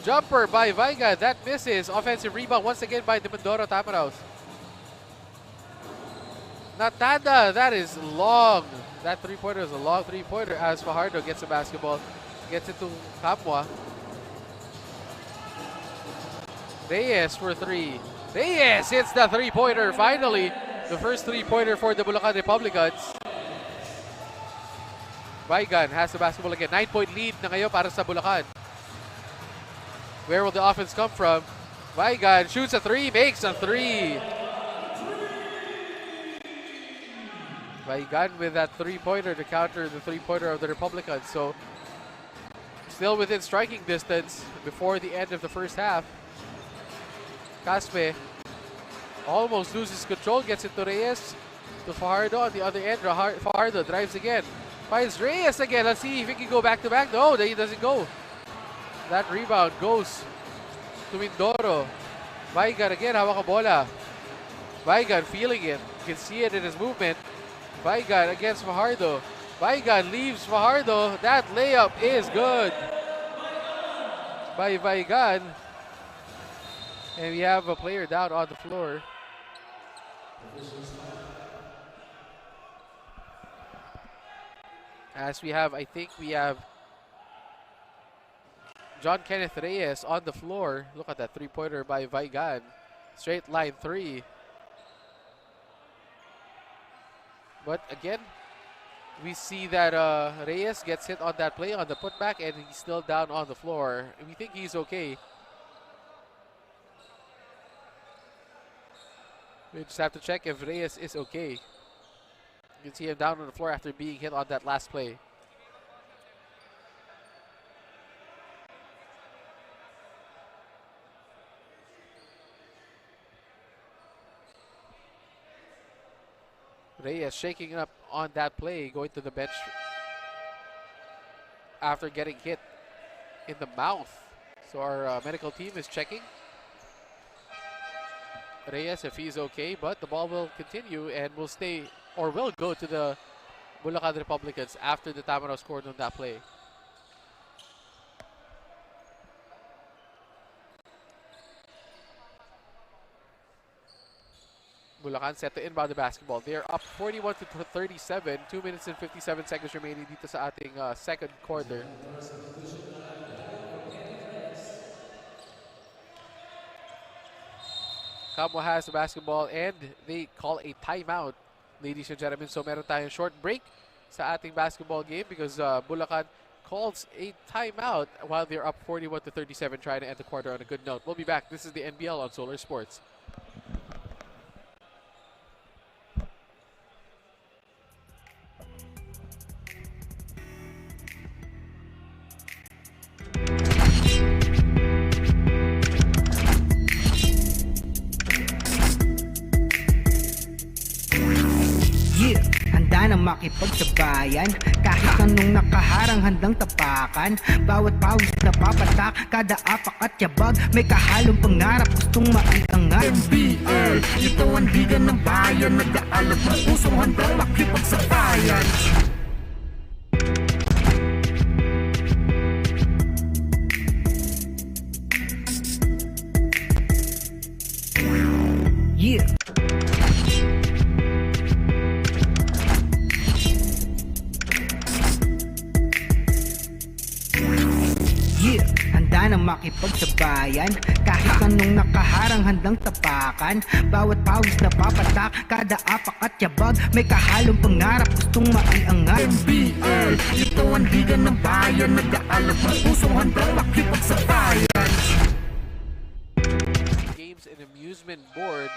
Jumper by Vigan. That misses. Offensive rebound once again by the Mindoro Tamaraws. Natada, that is long. That 3-pointer is a long 3-pointer as Fajardo gets the basketball. Gets it to Kamwa. Reyes for 3. Reyes hits the 3-pointer finally. The first 3-pointer for the Bulacan Republicans. Vigan has the basketball again. 9-point lead na ngayon para sa Bulacan. Where will the offense come from? Vigan shoots a three, makes a three. Vigan with that three-pointer to counter the three-pointer of the Republicans. So still within striking distance before the end of the first half. Caspe almost loses control, gets it to Reyes. To Fajardo on the other end. Fajardo drives again. Finds Reyes again. Let's see if he can go back-to-back. No, he doesn't go. That rebound goes to Mindoro. Vigan again, hawak ang bola. Vigan feeling it. You can see it in his movement. Vigan against Fajardo. Vigan leaves Fajardo. That layup is good by Vigan. And we have a player down on the floor. As we have, I think we have John Kenneth Reyes on the floor. Look at that three-pointer by Vigan. Straight line three. But again, we see that Reyes gets hit on that play on the putback and he's still down on the floor. We think he's okay. We just have to check if Reyes is okay. You can see him down on the floor after being hit on that last play. Reyes shaking up on that play, going to the bench after getting hit in the mouth. So our medical team is checking Reyes if he's okay, but the ball will continue and will stay or will go to the Bulacan Republicans after the Tamaraws scored on that play. Bulacan set to inbound the basketball. They are up 41 to 37. 2 minutes and 57 seconds remaining dito sa ating second quarter. Kamwa has the basketball and they call a timeout, ladies and gentlemen. So meron tayong short break sa ating basketball game because Bulacan calls a timeout while they're up 41 to 37, trying to end the quarter on a good note. We'll be back. This is the NBL on Solar Sports. Na makipagsabayan kahit anong nakaharang handang tapakan, bawat pawis na papatak, kada apak at yabag may kahalong pangarap gustong maiangat. NBL, ito ang liga ng bayan, nag-aalab ng pusong handang makipagsabayan. Yeah. Na makipagsabayan kahit anong nakaharang handang tapakan, bawat pawis na papatak, kada apak at yabag may kahalong pangarap gustong maiangat. NBL, ito ang liga ng bayan, nag-aalab ng pusong handang makipagsabayan. Games and amusement board,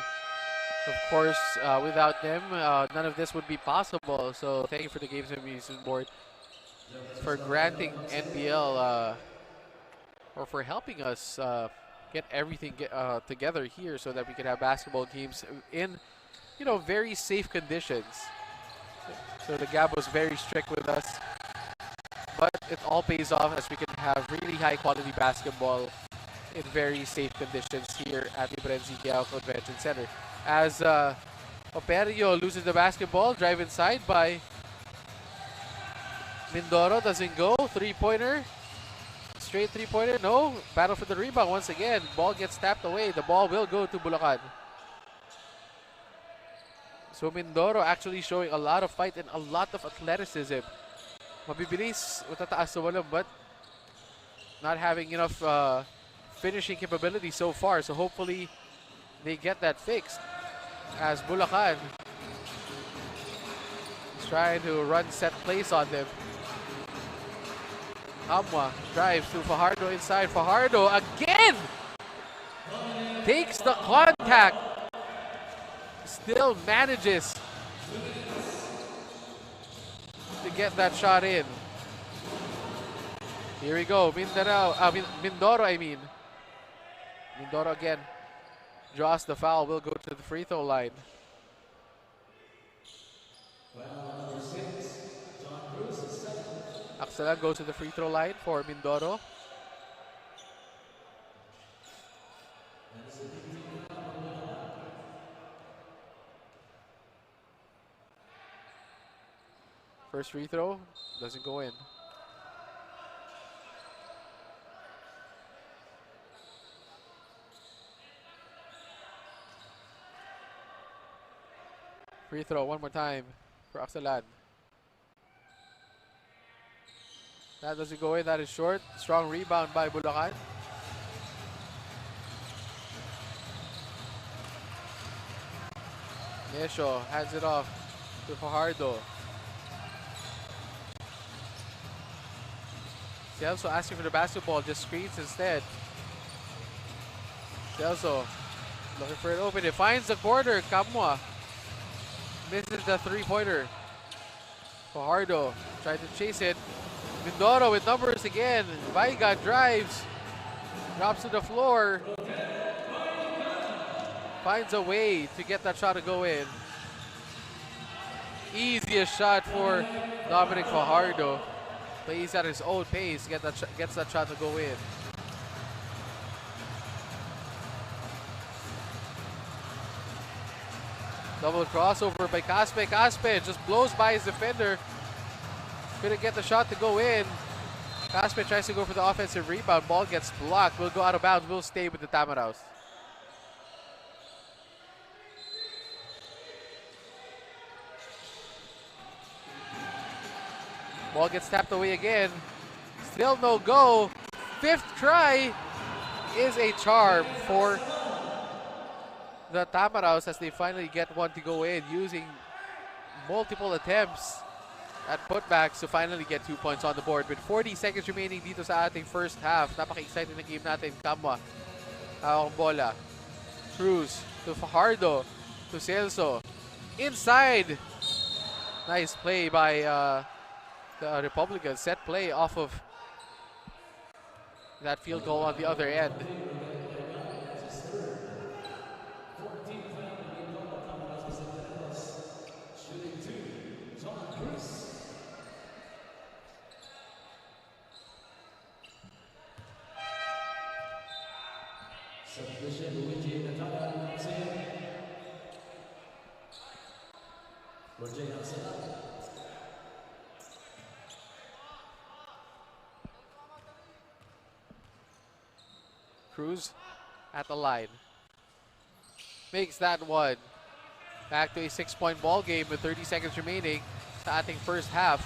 of course, without them none of this would be possible. So thank you for the games and amusement board for granting NBL or for helping us get everything together here so that we can have basketball games in, you know, very safe conditions. So the GAB was very strict with us, but it all pays off as we can have really high quality basketball in very safe conditions here at Librenzi Kiao Convention Center. As Operio loses the basketball, drive inside by Mindoro, doesn't go, three-pointer. Straight three-pointer, no. Battle for the rebound once again. Ball gets tapped away. The ball will go to Bulacan. So Mindoro actually showing a lot of fight and a lot of athleticism. Mabibilis, matataas sa walang, but not having enough finishing capability so far. So hopefully they get that fixed as Bulacan is trying to run set plays on them. Amwa drives to Fajardo inside. Fajardo again in! Takes the contact. Still manages to get that shot in. Here we go. Mindoro, I mean. Mindoro again draws the foul. Will go to the free throw line. Axelan goes to the free throw line for Mindoro. First free throw doesn't go in. Free throw one more time for Axelan. That doesn't go in. That is short. Strong rebound by Bulacan. Nesho hands it off to Fajardo. Celso asking for the basketball, just screens instead. Celso looking for it open. It finds the corner. Kamwa misses the three-pointer. Fajardo tried to chase it. Mindoro with numbers again. Vaiga drives. Drops to the floor. Finds a way to get that shot to go in. Easiest shot for Dominic Fajardo. Plays at his own pace. Gets that shot to go in. Double crossover by Caspe. Caspe just blows by his defender. Couldn't get the shot to go in. Caspe tries to go for the offensive rebound. Ball gets blocked. Will go out of bounds. Will stay with the Tamaraws. Ball gets tapped away again. Still no go. Fifth try is a charm for the Tamaraws as they finally get one to go in using multiple attempts at putbacks to finally get 2 points on the board. With 40 seconds remaining dito sa ating first half. Napaka-exciting na game natin. Kamwa. Hawak bola. Cruz to Fajardo to Celso. Inside. Nice play by the Republicans. Set play off of that field goal on the other end. Cruz at the line. Makes that one. Back to a 6-point ball game with 30 seconds remaining sa ating first half.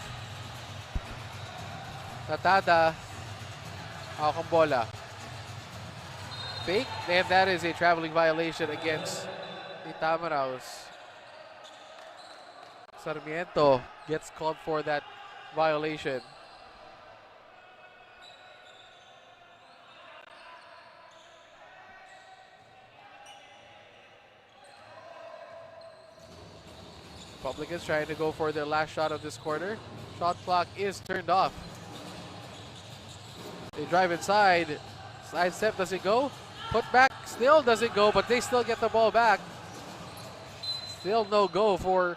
Tatada. Hawak ang bola. Fake. And that is a traveling violation against the Tamaraws. Sarmiento gets called for that violation. Republicans trying to go for their last shot of this quarter. Shot clock is turned off. They drive inside. Side step, does it go? Put back still doesn't go, but they still get the ball back. Still no go for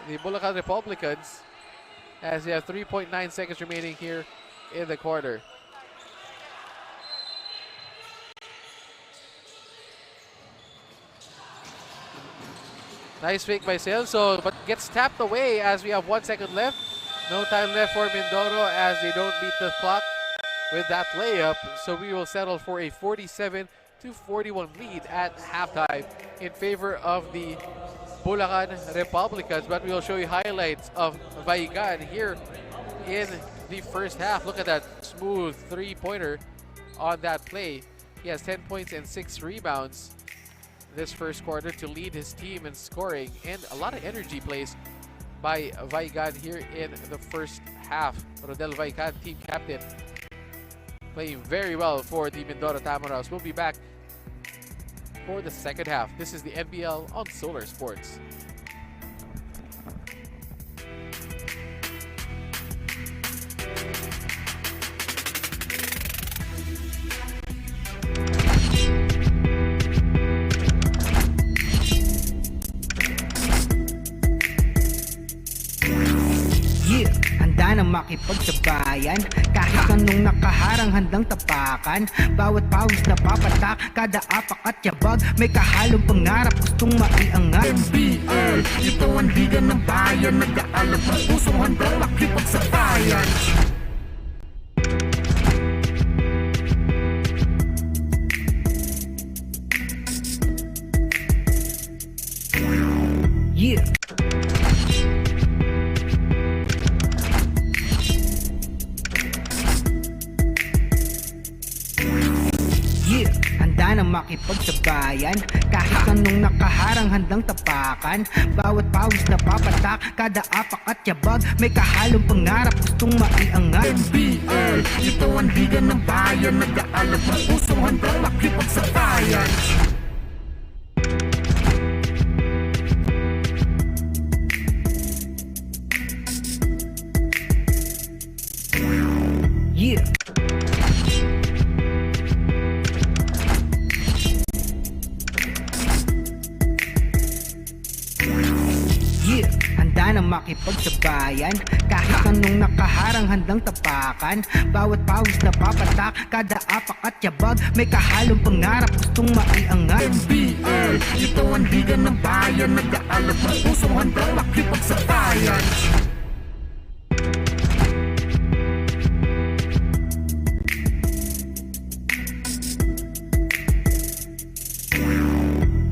the Bulacan Republicans as they have 3.9 seconds remaining here in the quarter. Nice fake by Celso, but gets tapped away as we have 1 second left. No time left for Mindoro as they don't beat the clock with that layup. So we will settle for a 47-41 lead at halftime in favor of the Bulacan Republicans. But we will show you highlights of Vaigan here in the first half. Look at that smooth three-pointer on that play. He has 10 points and 6 rebounds this first quarter to lead his team in scoring, and a lot of energy plays by Vaigan here in the first half. Rodel Vaigan, team captain, playing very well for the Mindoro Tamaraws. We'll be back for the second half. This is the NBL on Solar Sports. Handa na makipagsabayan, kahit anong nakaharang handang tapakan. Bawat pawis na papatak, kada apak at yabag, may kahalong pangarap gustong maiangat. NBL, ito ang liga ng bayan, nag-aalab ang pusong handang makipagsabayan. Yeah. Handa na makipagsabayan, kahit anong nakaharang handang tapakan. Bawat pawis na papatak, kada apak at yabag, may kahalong pangarap gustong maiangat. NBL, ito ang liga ng bayan, nag-aalab ang pusong handang makipagsabayan. Yeah. Handa na makipagsabayan, kahit anong nakaharang handang tapakan. Bawat pawis na papatak, kada apak at yabag, may kahalong pangarap gustong maiangat. NBL, ito ang liga ng bayan, nag-aalab ang pusong handang makipagsabayan.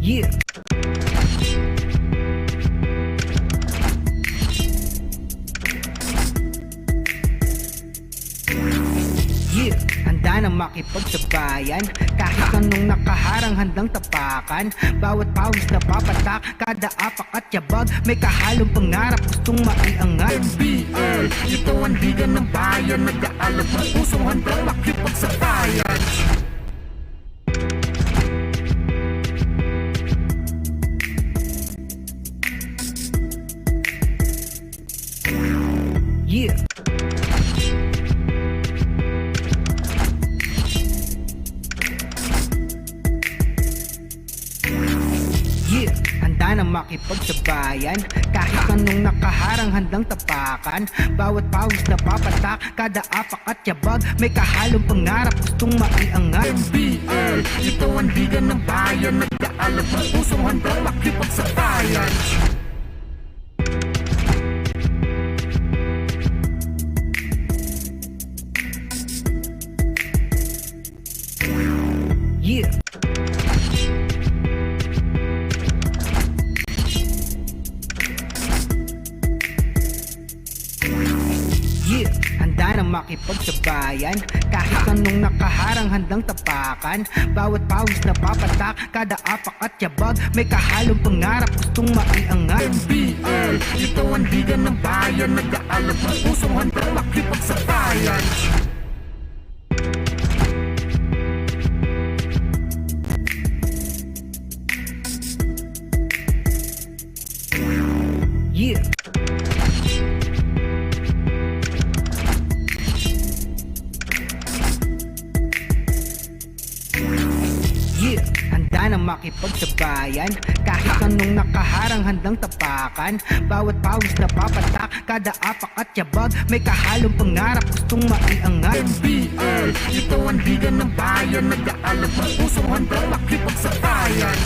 Yeah. Handa na makipagsabayan, kahit anong nakaharang handang tapakan. Bawat pawis na papatak, kada apak at yabag, may kahalong pangarap gustong maiangat. NBL, ito ang liga ng bayan, nag-aalab ang pusong handang makipagsabayan. Yeah. Handa na makipagsabayan, kahit anong nakaharang handang tapakan. Bawat pawis na papatak, kada apak at yabag, may kahalong pangarap gustong maiangat. NBL, ito ang liga ng bayan, nag-aalab ang pusong handang makipagsabayan. Yeah. Handa na makipagsabayan, kahit anong nakaharang handang tapakan. Bawat pawis na papatak, kada apak at yabag, may kahalong pangarap gustong maiangat. NBL, ito ang liga ng bayan, nag-aalab ang pusong handang makipagsabayan. Yeah. Handa na makipagsabayan, kahit anong nakaharang handang tapakan. Bawat pawis na papatak, kada apak at yabag, may kahalong pangarap gustong maiangat. NBL, ito ang liga ng bayan, nag-aalab ang pusong handang makipagsabayan.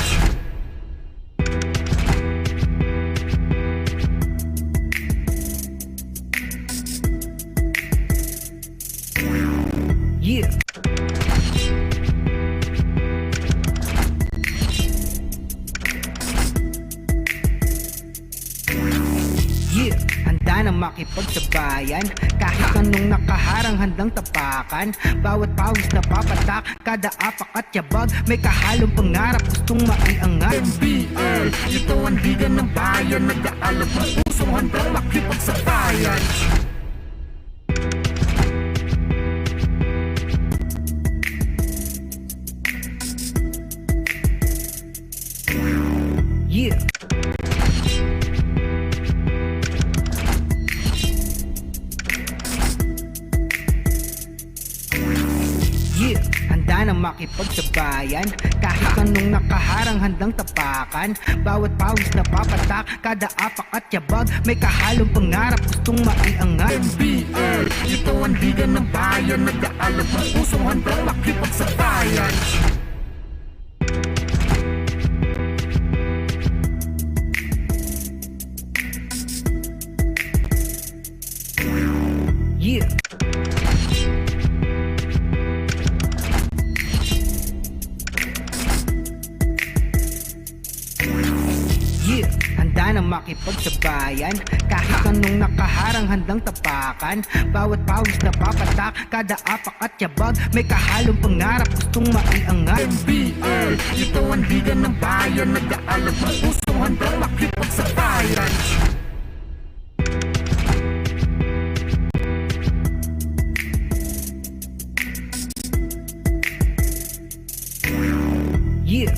Yeah. Yeah. Handa na makipagsabayan, kahit anong nakaharang handang tapakan. Bawat pawis na papatak, kada apak at yabag, may kahalong pangarap gustong maiangat. NBL, ito ang liga ng bayan, nag-aalab ang pusong handang makipagsabayan. makipagsabayan. Kahit anong nakaharang handang tapakan. Bawat pawis na papatak, kada apak at yabag, may kahalong pangarap gustong maiangat. NBL, ito ang liga ng bayan, nag-aalab ang pusong handang makipagsabayan. Yeah. Yeah, handa na makipagsabayan. Kahit anong nakaharang handang tapakan. Bawat pawis na papatak, kada apak at yabag, may kahalong pangarap gustong maiangat. NBL, ito ang liga ng bayan, nag-aalab ang pusong handang makipagsabayan. Yeah.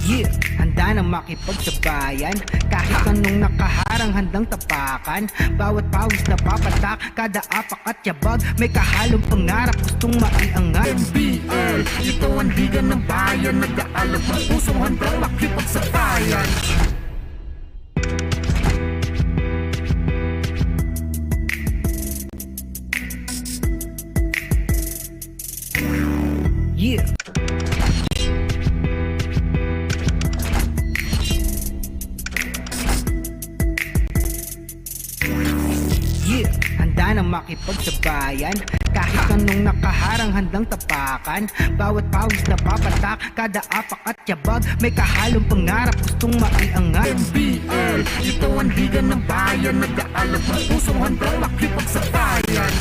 Yeah, handa na makipagsabayan. Kahit anong nakaharang handang tapakan. Bawat pawis na papatak, kada apak at yabag, may kahalong pangarap gustong maiangat. NBL, ito ang liga ng bayan, nag-aalab ang pusong handang makipagsabayan. Yeah. Yeah, handa na makipagsabayan. Kahit anong nakaharang handang tapakan. Bawat pawis na papatak, kada apak at yabag, may kahalong pangarap gustong maiangat. NBL, ito ang liga ng bayan, nag-aalab ang pusong handang makipagsabayan.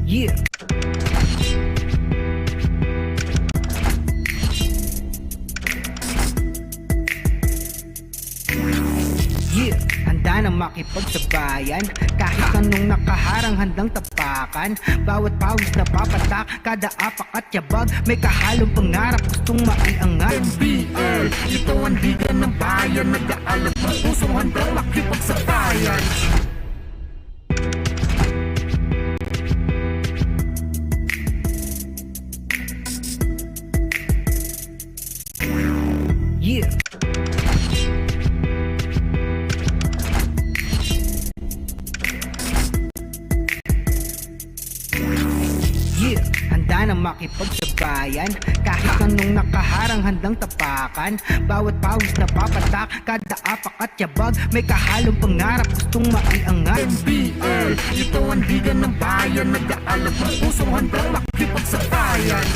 Yeah. Yeah, handa na makipagsabayan. Kahit anong nakaharang handang tapakan. Bawat pawis na papatak, kada apak at yabag, may kahalong pangarap gustong maiangat. NBL, ito ang liga ng bayan, nag-aalab ang pusong handang makipagsabayan. Yeah. Yeah, handa na makipagsabayan. Kahit anong nakaharang handang tapakan. Bawat pawis na papatak, kada apak at yabag, may kahalong pangarap gustong maiangat. NBL, ito ang liga ng bayan, nag-aalab ang pusong handang makipagsabayan.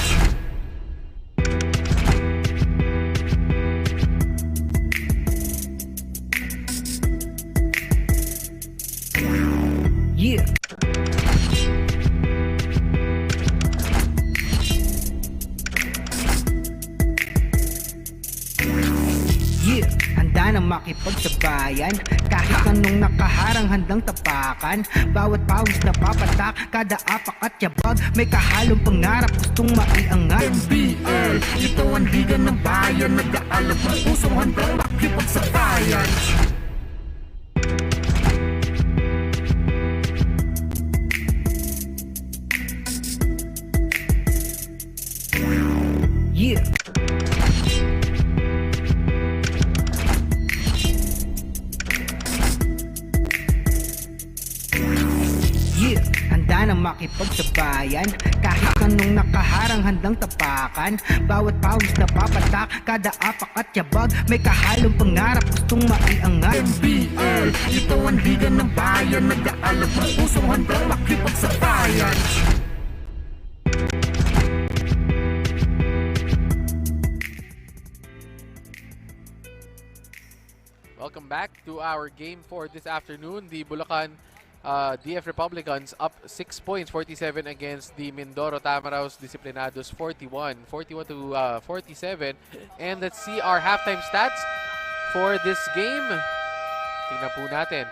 Yeah. Yeah, handa na makipagsabayan. Kahit anong nakaharang handang tapakan. Bawat pawis na papatak, kada apak at yabag, may kahalong pangarap gustong maiangat. NBL, ito ang liga ng bayan, nag-aalab ang pusong handang makipagsabayan. Yeah. Yeah, handa na makipagsabayan. Kahit anong nakaharang handang tapakan. Bawat pawis na papatak, kada apak at yabag, may kahalong pangarap gustong maiangat. NBL, ito ang liga ng bayan, nag-aalab ang pusong handang makipagsabayan. Welcome back to our game for this afternoon. The Bulacan DF Republicans up 6 points, 47 against the Mindoro Tamaraws Disciplinados 41 to 47. And let's see our halftime stats for this game. Tingnan po natin.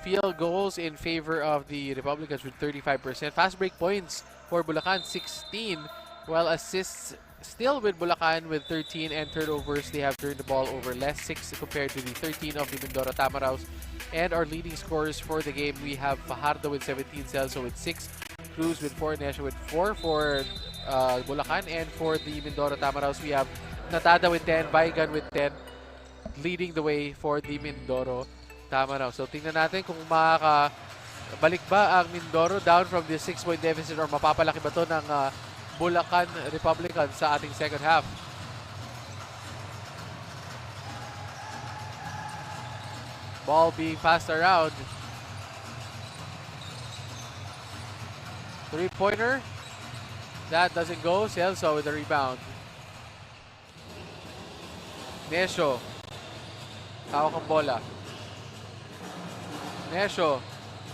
Field goals in favor of the Republicans with 35%. Fast break points for Bulacan, 16. While assists still with Bulacan with 13, and turnovers, they have turned the ball over less, 6 compared to the 13 of the Mindoro Tamaraws. And our leading scorers for the game, we have Fajardo with 17, Celso with 6, Cruz with 4, Nesha with 4 for Bulacan. And for the Mindoro Tamaraws, we have Natada with 10, Baigan with 10, leading the way for the Mindoro Tamaraws. So tingnan natin kung makakabalik ba ang Mindoro down from the 6-point deficit or mapapalaki ba ito ng Bulacan Republicans sa ating second half. Ball being passed around. Three-pointer. That doesn't go. Celso with the rebound. Nesho. Hawak ang bola. Nesho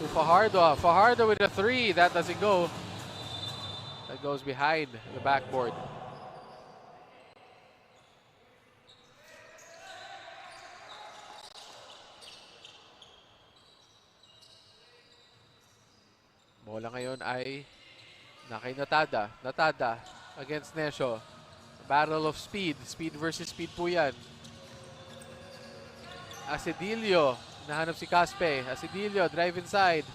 to Fajardo. Fajardo with a 3. That doesn't go. That goes behind the backboard. Bola ngayon ay kay Natada. Natada against Nesho. Battle of speed. Speed versus speed po yan. Asedillo. Nahanap si Caspe. Asedillo drive inside.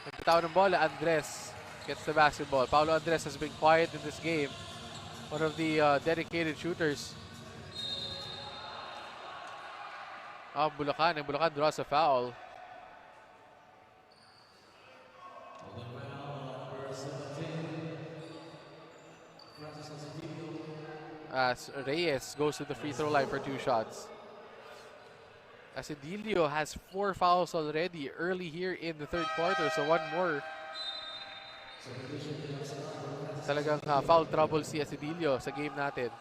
Nagbitaw ng bola. Andres gets the basketball. Paulo Andres has been quiet in this game. One of the dedicated shooters of Bulacan. And Bulacan draws a foul. As Reyes goes to the free throw line for 2 shots. Asedillo has 4 fouls already early here in the third quarter. So one more. Talagang foul trouble si Asedillo sa game natin.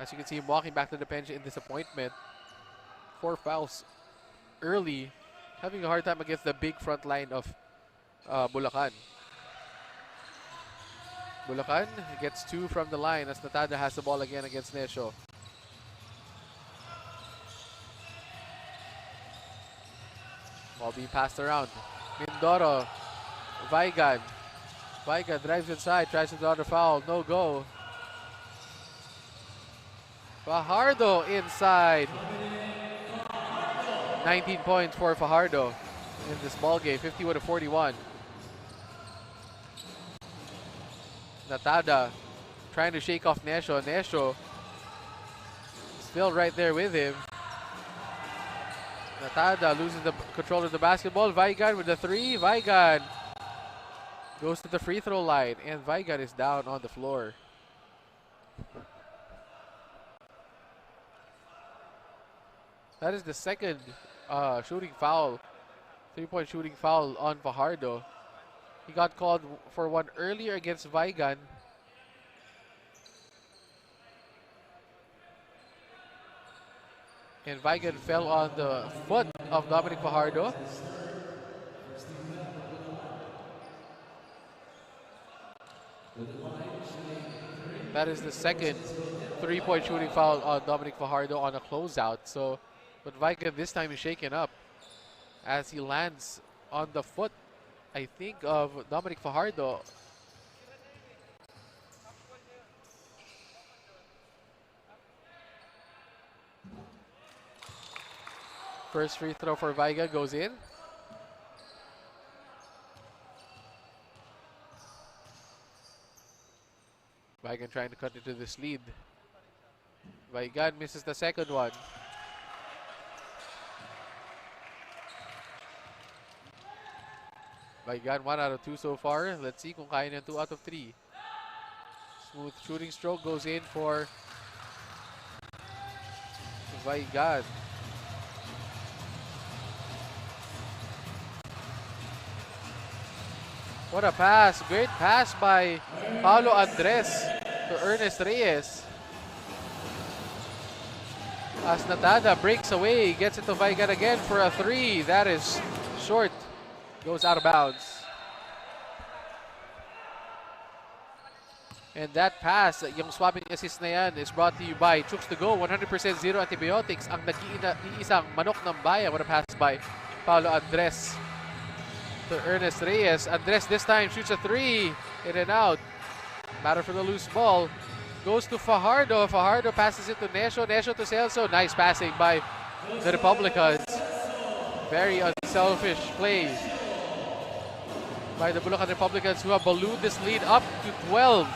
As you can see him walking back to the bench in disappointment. 4 fouls early. Having a hard time against the big front line of Bulacan. Bulacan gets 2 from the line as Natada has the ball again against Nesho. Ball being passed around. Mindoro. Vaigan. Vaigan drives inside, tries to draw the foul. No go. Fajardo inside. 19 points for Fajardo in this ball game, 51-41. Natada trying to shake off Nesho. Nesho still right there with him. Natada loses the control of the basketball. Vaigan with the 3. Vaigan goes to the free throw line, and Vaigan is down on the floor. That is the second shooting foul, 3-point shooting foul on Fajardo. He got called for one earlier against Vaigan. And Vaigan fell on the foot of Dominic Fajardo. That is the second 3-point shooting foul on Dominic Fajardo on a closeout. So, but Vaigan this time is shaken up as he lands on the foot, I think, of Dominic Fajardo. First free throw for Vaigan goes in. Vaigan trying to cut into this lead. Vaigan misses the second one. Vaigan 1 out of 2 so far. Let's see kung kaya niya 2 out of 3. Smooth shooting stroke goes in for Vaigan. What a pass. Great pass by Paulo Andres to Ernest Reyes. As Natada breaks away, gets it to Vaigan again for a 3. That is short. Goes out of bounds. And that pass, yung swapping assist na yan, is brought to you by Chooks-to-Go. 100% zero antibiotics. Ang nag-iisang manok ng bayan. What a pass by Paulo Andres. to Ernest Reyes. Andres this time shoots a three. In and out. Matter for the loose ball. Goes to Fajardo. Fajardo passes it to Nesho. Nesho to Celso. Nice passing by the Republicans. Very unselfish play by the Bulacan Republicans, who have ballooned this lead up to 12.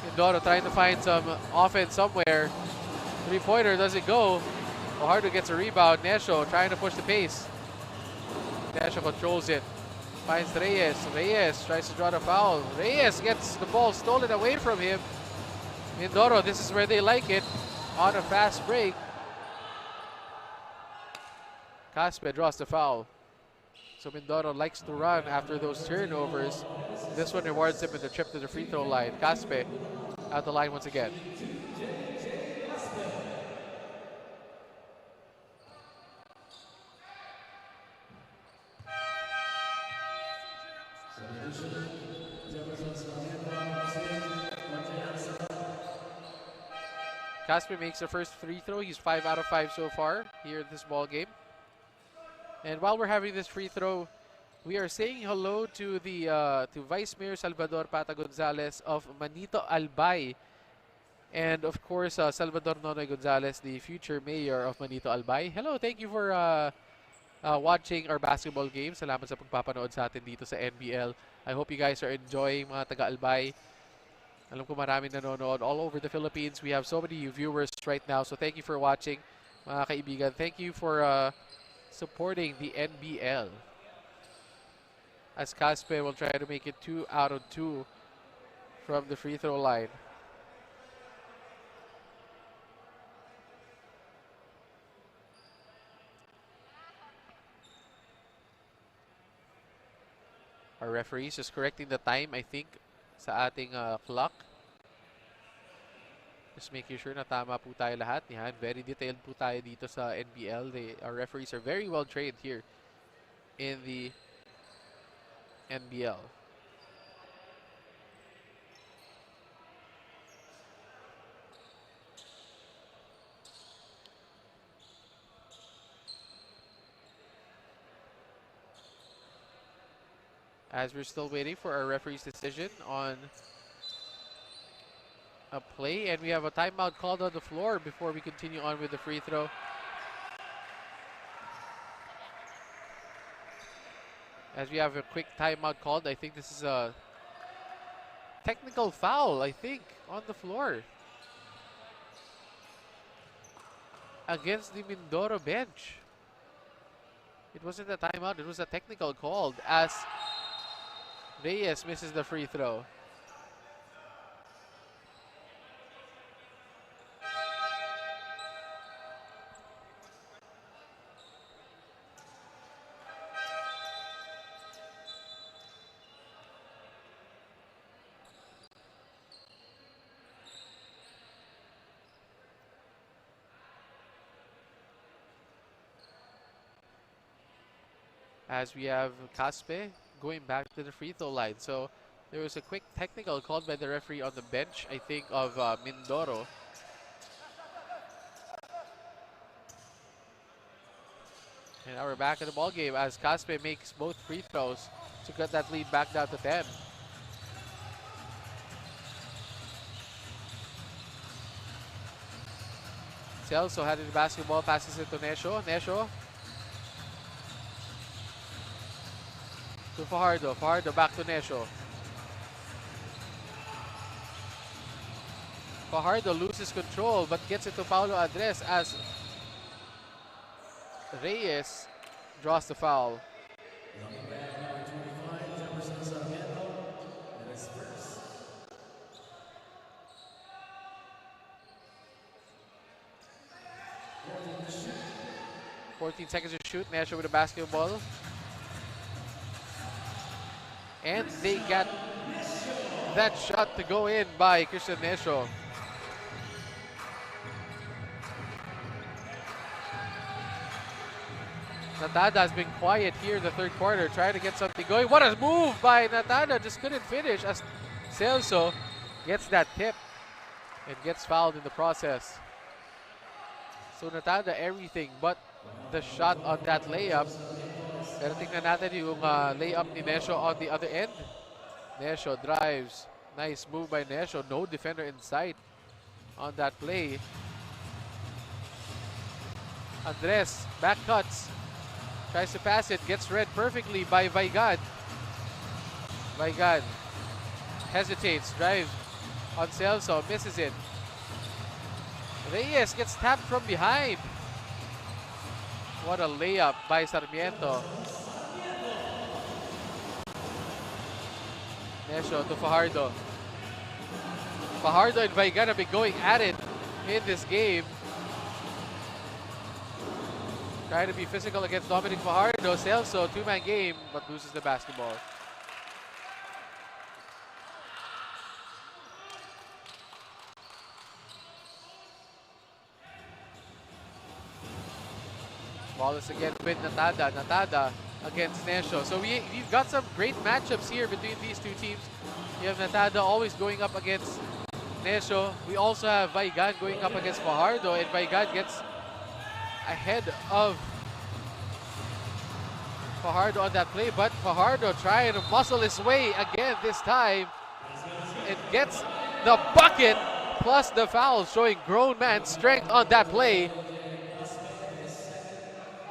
Mindoro trying to find some offense somewhere. Three-pointer doesn't go. Fajardo gets a rebound. Nesho trying to push the pace. Nesho controls it. Finds Reyes. Reyes tries to draw the foul. Reyes gets the ball stolen away from him. Mindoro, this is where they like it. On a fast break. Caspe draws the foul. So Mindoro likes to run after those turnovers. This one rewards him with a trip to the free throw line. Caspe at the line once again. Casper makes the first free throw. He's 5 out of 5 so far here in this ball game. And while we're having this free throw, we are saying hello to the to Vice Mayor Salvador Pata Gonzalez of Manito Albay, and of course Salvador Nonoy Gonzalez, the future mayor of Manito Albay. Hello, thank you for watching our basketball game. Salamat sa pagpapanood sa atin dito sa NBL. I hope you guys are enjoying, mga taga Albay. Alam ko maraming nanonood all over the Philippines. We have so many viewers right now. So thank you for watching, mga kaibigan. Thank you for supporting the NBL. As Caspe will try to make it 2 out of 2 from the free throw line. Our referees is correcting the time, I think, sa ating clock. Just making sure na tama po tayo lahat. Yan, very detailed po tayo dito sa NBL. Our referees are very well trained here in the NBL. As we're still waiting for our referee's decision on a play, and we have a timeout called on the floor before we continue on with the free throw. As we have a quick timeout called, I think this is a technical foul, I think, on the floor against the Mindoro bench. It wasn't a timeout, it was a technical called as Reyes misses the free throw. As we have Caspe going back to the free throw line. So there was a quick technical called by the referee on the bench, I think, of Mindoro. And now we're back in the ball game as Caspe makes both free throws to cut that lead back down to 10. Celso had the basketball, passes it to Nesho. Nesho to Fajardo. Fajardo back to Nesho. Fajardo loses control but gets it to Paulo Andres as Reyes draws the foul. .14 seconds to shoot. Nesho with the basketball. And they got that shot to go in by Christian Nesho. Natada has been quiet here in the third quarter, trying to get something going. What a move by Natada, just couldn't finish as Celso gets that tip and gets fouled in the process. So Natada everything but the shot on that layup. Pero tingnan natin yung layup ni Nesho on the other end. Nesho drives. Nice move by Nesho. No defender in sight on that play. Andres, back cuts. Tries to pass it. Gets read perfectly by Vaigad. Vaigad hesitates. Drives on Celso. Misses it. Reyes gets tapped from behind. What a layup by Sarmiento. Nesho to Fajardo. Fajardo and Vaigad have been going at it in this game. Trying to be physical against Dominic Fajardo. Celso, two-man game, but loses the basketball. Ball is again with Natada. Natada against Nesho. So we've got some great matchups here between these two teams. You have Natada always going up against Nesho. We also have Vaigad going up against Fajardo, and Vaigad gets ahead of Fajardo on that play, but Fajardo trying to muscle his way again this time. It gets the bucket plus the foul, showing grown man strength on that play.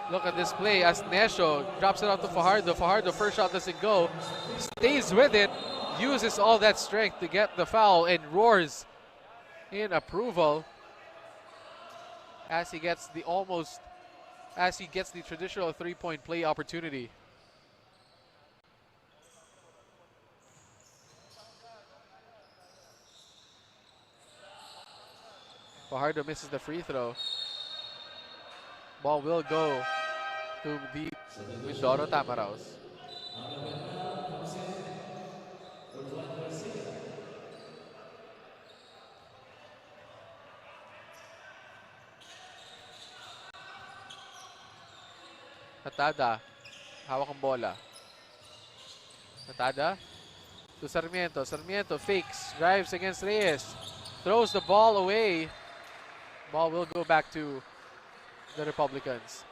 Look at this play as Nesho drops it out to Fajardo. Fajardo, first shot doesn't go. Stays with it, uses all that strength to get the foul, and roars in approval as he gets the traditional three-point play opportunity. Fajardo misses the free throw. Ball will go to the Mindoro Tamaraws. Natada, hawak ang bola. Natada to Sarmiento. Sarmiento fakes, drives against Reyes, throws the ball away. Ball will go back to the Republicans.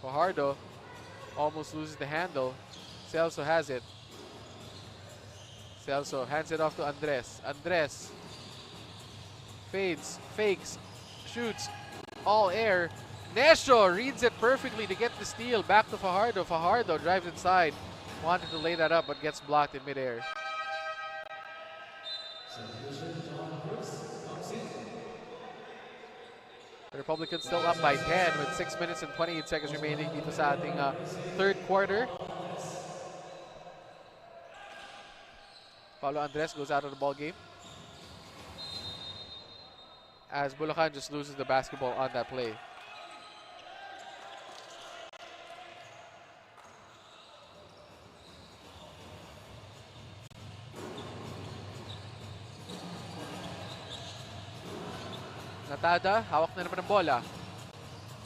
Fajardo almost loses the handle. Celso has it. Celso hands it off to Andres. Andres fades, fakes, shoots, all air. Nesho reads it perfectly to get the steal. Back to Fajardo. Fajardo drives inside. Wanted to lay that up, but gets blocked in midair. The Republicans still up by 10 with 6 minutes and 28 seconds remaining dito sa ating third quarter. Paulo Andres goes out of the ball game as Bulacan just loses the basketball on that play. Natada, hawak na naman ng bola.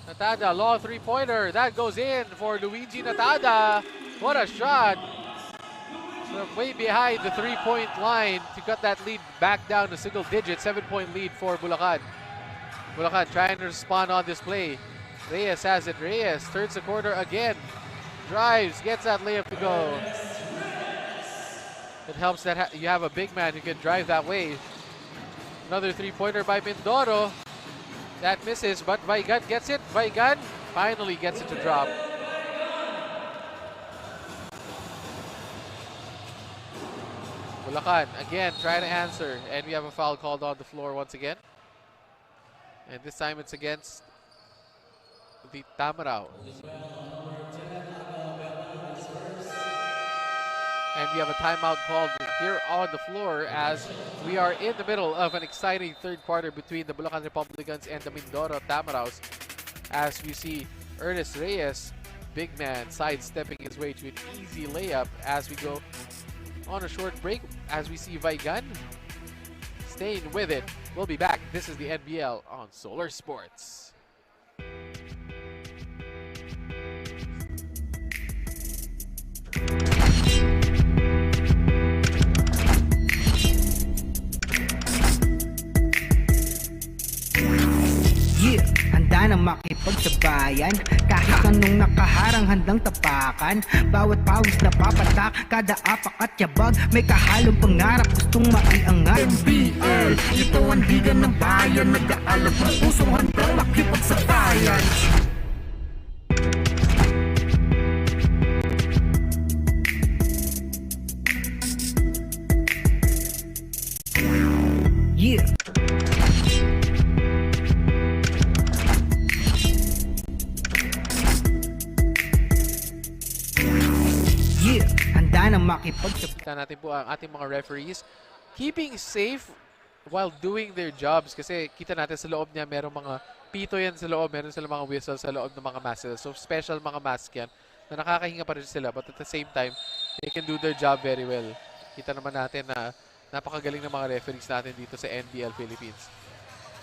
Natada, long three-pointer. That goes in for Luigi Natada. What a shot. From way behind the three-point line to cut that lead back down to single digit. 7-point lead for Bulacan. Bulacan trying to respond on this play. Reyes has it. Reyes turns the corner again. Drives, gets that layup to go. It helps that you have a big man who can drive that way. Another three-pointer by Mindoro. That misses, but Vaigad gets it. Vaigad finally gets it to drop. Bulacan again trying to answer, and we have a foul called on the floor once again. And this time it's against the Tamaraws. And we have a timeout called here on the floor as we are in the middle of an exciting third quarter between the Bulacan Republicans and the Mindoro Tamaraws, as we see Ernest Reyes, big man, sidestepping his way to an easy layup as we go on a short break, as we see Vaigad staying with it. We'll be back. This is the NBL on Solar Sports. Yeah, handa na makipagsabayan. Kahit anong nakaharang handang tapakan. Bawat pawis na papatak, kada apak at yabag. May kahalong pangarap, gustong maiangat. NBL, ito ang liga ng bayan. Nag-aalap ng pusong handang makipagsabayan. Yeah. Yeah, handa na makipagsabayan. Kita natin po ang ating mga referees keeping safe while doing their jobs kasi kita natin sa loob niya merong mga pito yan sa loob, meron sila mga whistle sa loob ng mga masks. So special mga mask yan na nakakahinga pa rin sila but at the same time they can do their job very well. Kita naman natin na napakagaling ng mga referees natin dito sa NBL Philippines.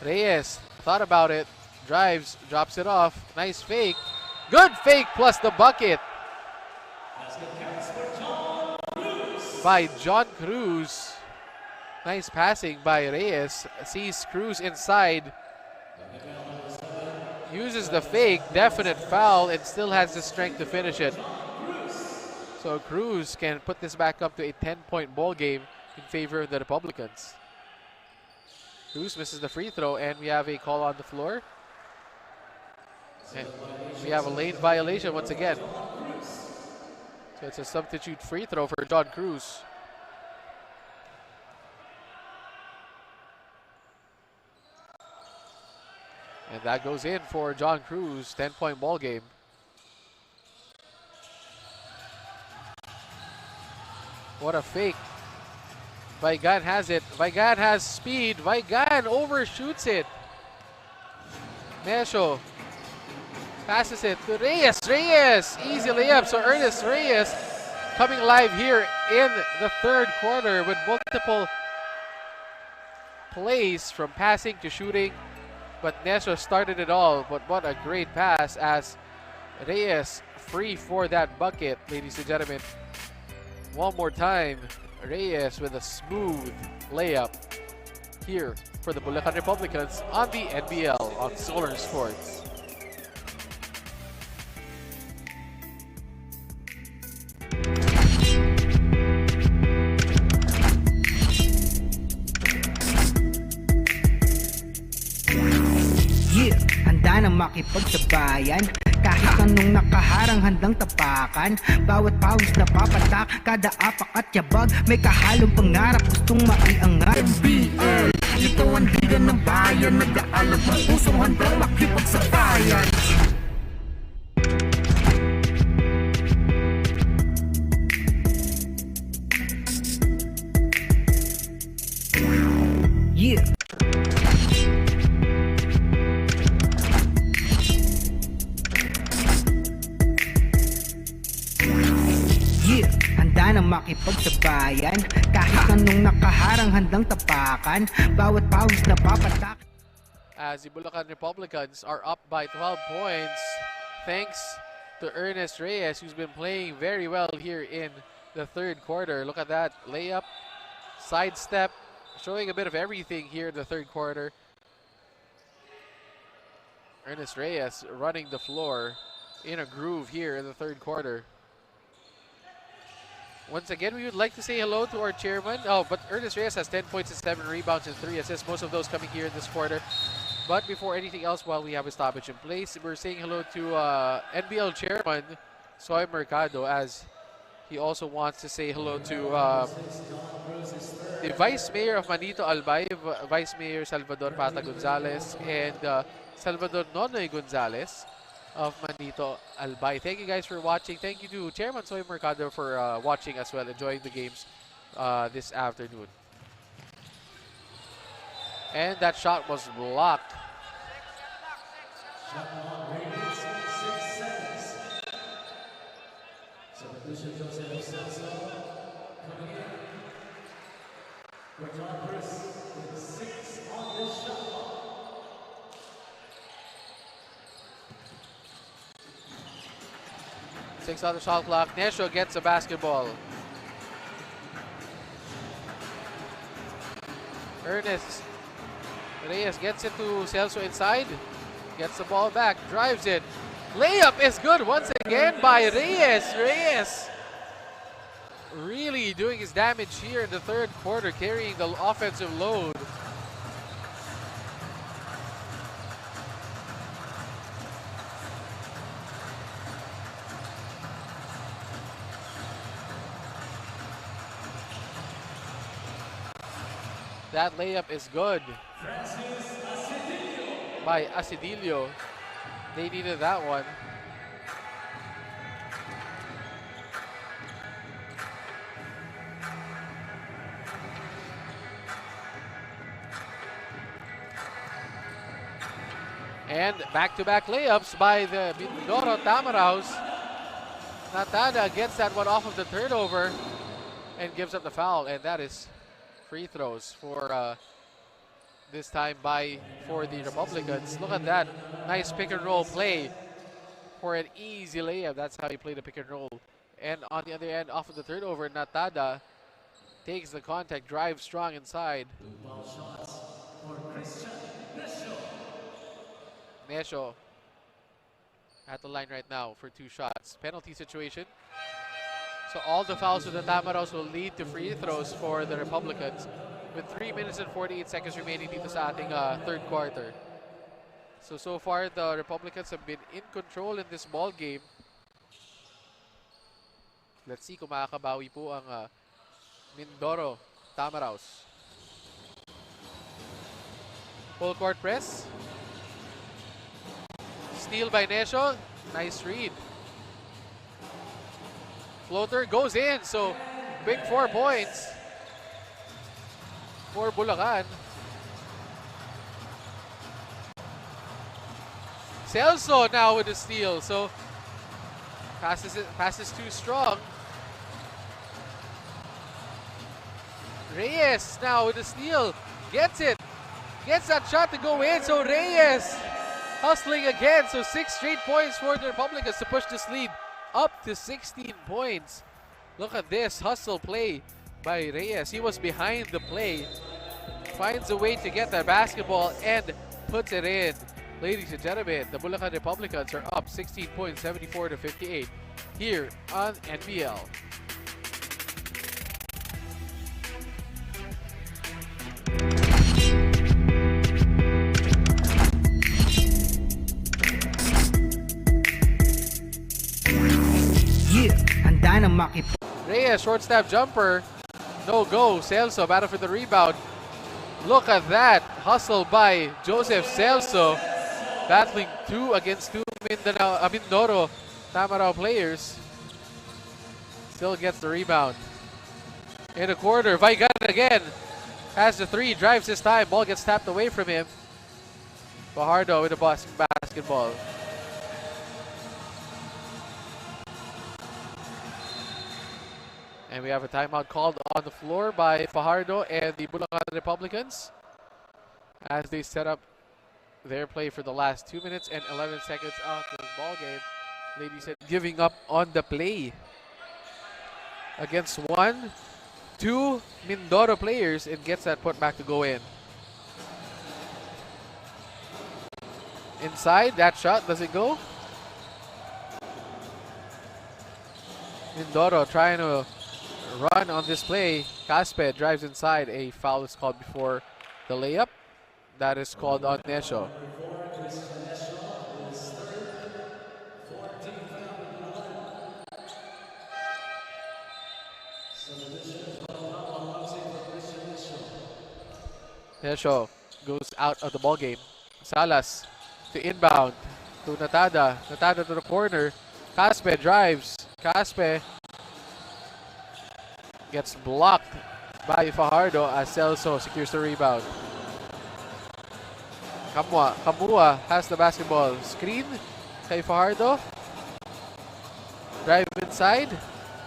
Reyes thought about it, drives, drops it off, nice fake, good fake plus the bucket by John Cruz. Nice passing by Reyes. Sees Cruz inside. Uses the fake. Definite foul and still has the strength to finish it. So Cruz can put this back up to a 10-point ball game in favor of the Republicans. Cruz misses the free throw and we have a call on the floor. And we have a lane violation once again. So it's a substitute free throw for John Cruz. And that goes in for John Cruz, 10-point ball game. What a fake. Vigan has it. Vigan has speed. Vigan overshoots it. Mesho passes it to Reyes. Reyes, easy layup. So Ernest Reyes coming live here in the third quarter with multiple plays from passing to shooting. But Nesho started it all. But what a great pass as Reyes free for that bucket, ladies and gentlemen. One more time, Reyes with a smooth layup here for the Bulacan Republicans on the NBL on Solar Sports. Yeah, handa na makipagsabayan. Kahit anong nakaharang handang tapakan. Bawat pawis na papatak, kada apak at yabag. May kahalong pangarap, gustong maiangat. NBL, ito ang liga ng bayan. Nag-aalap ng pusong handang makipagsabayan. Yeah. Yeah, handa na makipagsabayan. Kahit anong nakaharang handang tapakan. Bawat pawis na papatak. As the Bulacan Republicans are up by 12 points thanks to Ernest Reyes, who's been playing very well here in the third quarter. Look at that layup, sidestep, showing a bit of everything here in the third quarter. Ernest Reyes running the floor in a groove here in the third quarter. Once again, we would like to say hello to our chairman. Oh, but Ernest Reyes has 10 points and 7 rebounds and 3 assists, most of those coming here in this quarter. But before anything else, while we have a stoppage in place, we're saying hello to NBL chairman Soy Mercado, as he also wants to say hello to the Vice Mayor of Manito Albay, Vice Mayor Salvador Pata Gonzalez, and Salvador Nonoy Gonzalez of Manito Albay. Thank you guys for watching. Thank you to Chairman Soy Mercado for watching as well, enjoying the games this afternoon. And that shot was blocked. Six on the shot clock. Nesho gets a basketball. Ernest Reyes gets it to Celso inside. Gets the ball back, drives it. Layup is good once again by Reyes. Reyes really doing his damage here in the third quarter, carrying the offensive load. That layup is good by Asidilio. They needed that one. And back-to-back layups by the Mindoro Tamaraws. Natada gets that one off of the turnover and gives up the foul, and that is free throws for this time for the Republicans. Look at that nice pick and roll play for an easy layup. That's how you play the pick and roll. And on the other end, off of the turnover, Natada takes the contact, drives strong inside. Nesho at the line right now for 2 shots. Penalty situation. So all the fouls with the Tamaraws will lead to free throws for the Republicans with 3 minutes and 48 seconds remaining dito sa ating third quarter. So far the Republicans have been in control in this ball game. Let's see kung makakabawi po ang Mindoro Tamaraws. Full court press. Steal by Nesho. Nice read. Floater goes in. So big 4 points for Bulacan. Celso now with the steal. So passes too strong. Reyes now with the steal. Gets it. Gets that shot to go in. So Reyes hustling again. So 6 straight points for the Republicans to push this lead up to 16 points. Look at this hustle play by Reyes. He was behind the play. Finds a way to get that basketball and puts it in. Ladies and gentlemen, the Bulacan Republicans are up 16 points, 74 to 58 here on NBL. Handa na makip. Reyes, short step jumper. No go. Celso battle for the rebound. Look at that. Hustle by Joseph Celso. Battling 2 against 2 Mindoro Tamaraw players. Still gets the rebound. In a quarter, Vigan again. Has the 3, drives this time. Ball gets tapped away from him. Fajardo with the basketball. And we have a timeout called on the floor by Fajardo and the Bulacan Republicans as they set up their play for the last 2 minutes and 11 seconds of this ball game. Ladies and giving up on the play against 1, 2 Mindoro players and gets that put back to go in. Inside, that shot, does it go? Mindoro trying to run on this play. Caspe drives inside. A foul is called before the layup. That is called on Nesho. Nesho goes out of the ball game. Salas to inbound to Natada. Natada to the corner. Caspe drives. Caspe gets blocked by Fajardo as Celso secures the rebound. Kamua has the basketball. Screen kay Fajardo. Drive inside.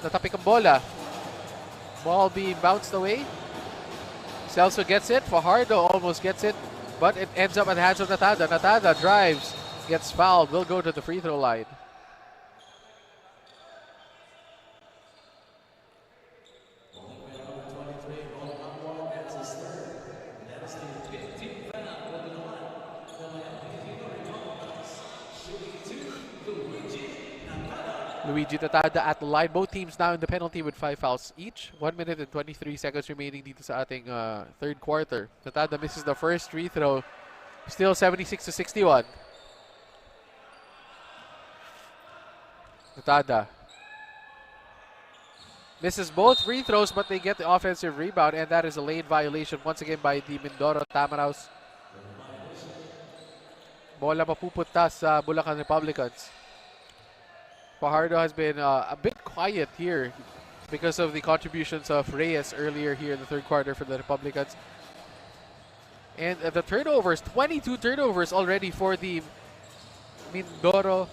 Natapik ang bola. Ball being bounced away. Celso gets it. Fajardo almost gets it, but it ends up at the hands of Natada. Natada drives, gets fouled, will go to the free throw line. Luigi Tatada at the line. Both teams now in the penalty with 5 fouls each. 1 minute and 23 seconds remaining dito sa ating third quarter. Tatada misses the first free throw. Still 76-61. Tatada misses both free throws, but they get the offensive rebound, and that is a lane violation once again by the Mindoro Tamaraws. Bola mapupunta sa Bulacan Republicans. Fajardo has been a bit quiet here because of the contributions of Reyes earlier here in the third quarter for the Republicans. And the turnovers, 22 turnovers already for the Mindoro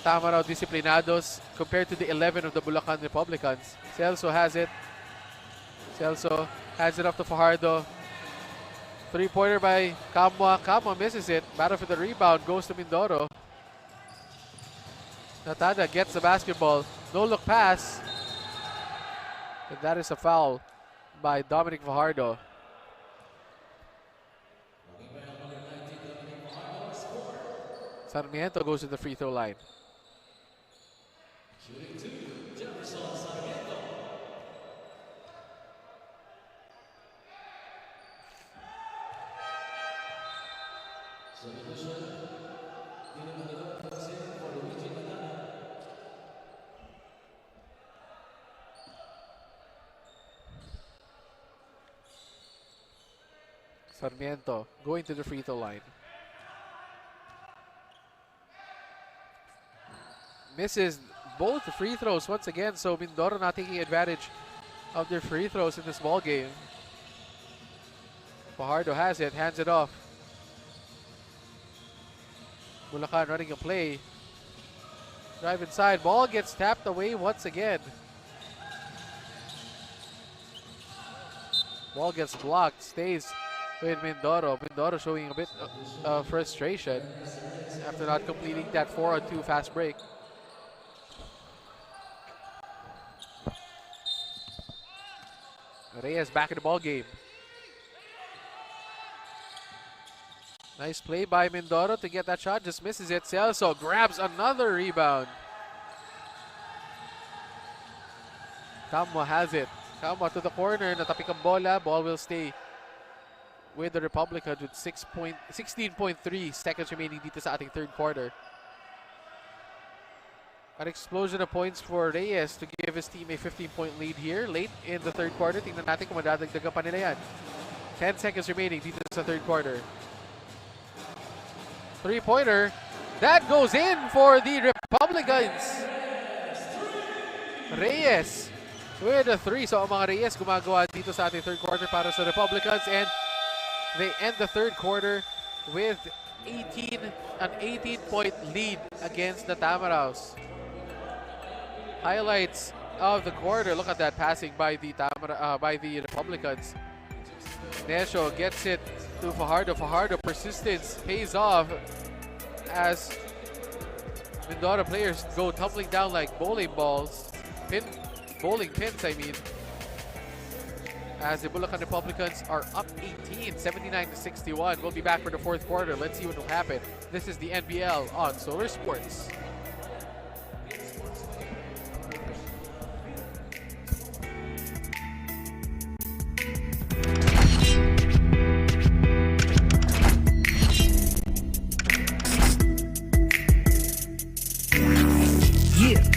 Tamaraw Disciplinados compared to the 11 of the Bulacan Republicans. Celso has it. Celso hands it off to Fajardo. Three-pointer by Kamwa. Kamwa misses it. Battle for the rebound goes to Mindoro. Tatada gets the basketball. No-look pass. And that is a foul by Dominic Fajardo. Sarmiento goes to the free throw line. Sarmiento going to the free throw line. Misses both free throws once again, so Mindoro not taking advantage of their free throws in this ball game. Fajardo has it, hands it off. Bulacan running a play. Drive inside, ball gets tapped away once again. Ball gets blocked, stays with Mindoro. Mindoro showing a bit of frustration after not completing that 4-on-2 fast break. Reyes back in the ball game. Nice play by Mindoro to get that shot, just misses it. Celso grabs another rebound. Kamwa has it. Kamwa to the corner, natapik ang bola. Ball will stay with the Republicans with 16.3 seconds remaining dito sa ating third quarter. An explosion of points for Reyes to give his team a 15-point lead here late in the third quarter. Tingnan natin kung madadagdagan pa nila yan. 10 seconds remaining dito sa third quarter. Three-pointer. That goes in for the Republicans. Reyes with a 3. So ang mga Reyes gumagawa dito sa ating third quarter para sa Republicans, and they end the third quarter with an 18-point lead against the Tamaraws. Highlights of the quarter. Look at that passing by the Republicans. Nesho gets it to Fajardo. Fajardo persistence pays off as Mindoro players go tumbling down like bowling balls. Bowling pins, I mean. As the Bulacan Republicans are up 18, 79-61. We'll be back for the fourth quarter. Let's see what will happen. This is the NBL on Solar Sports.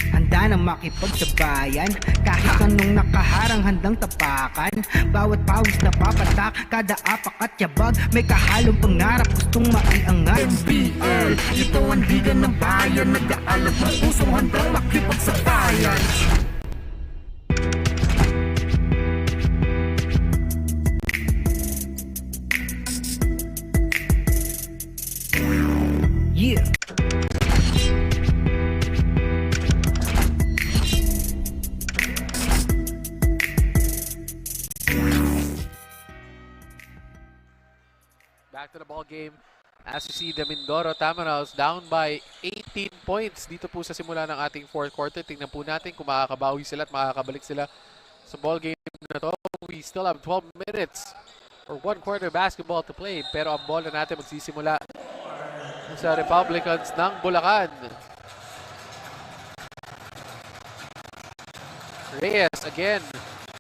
Handa na makipagsabayan, kahit anong nakaharang handang tapakan. Bawat pawis na papatak, kada apak at yabag, may kahalong pangarap gustong maiangat. NBL, ito ang liga ng bayan, nag-aalap ng pusong handang makipagsabayan. Yeah. Back to the ball game as you see the Mindoro Tamaraws down by 18 points dito po sa simula ng ating fourth quarter. Tingnan po natin kung makakabawi sila at makakabalik sila sa ball game na to. We still have 12 minutes or one quarter basketball to play, pero ang bola natin magsisimula sa Republicans ng Bulacan. Reyes again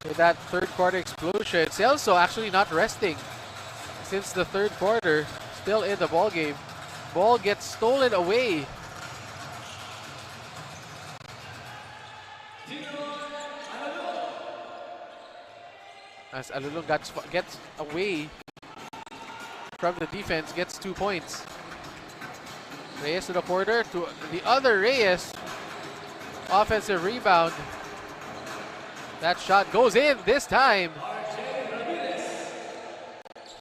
with that third quarter explosion. Celso actually not resting since the third quarter. Still in the ball game. Ball gets stolen away. As Alulong gets away from the defense, gets 2 points. Reyes to the corner, to the other Reyes. Offensive rebound. That shot goes in this time.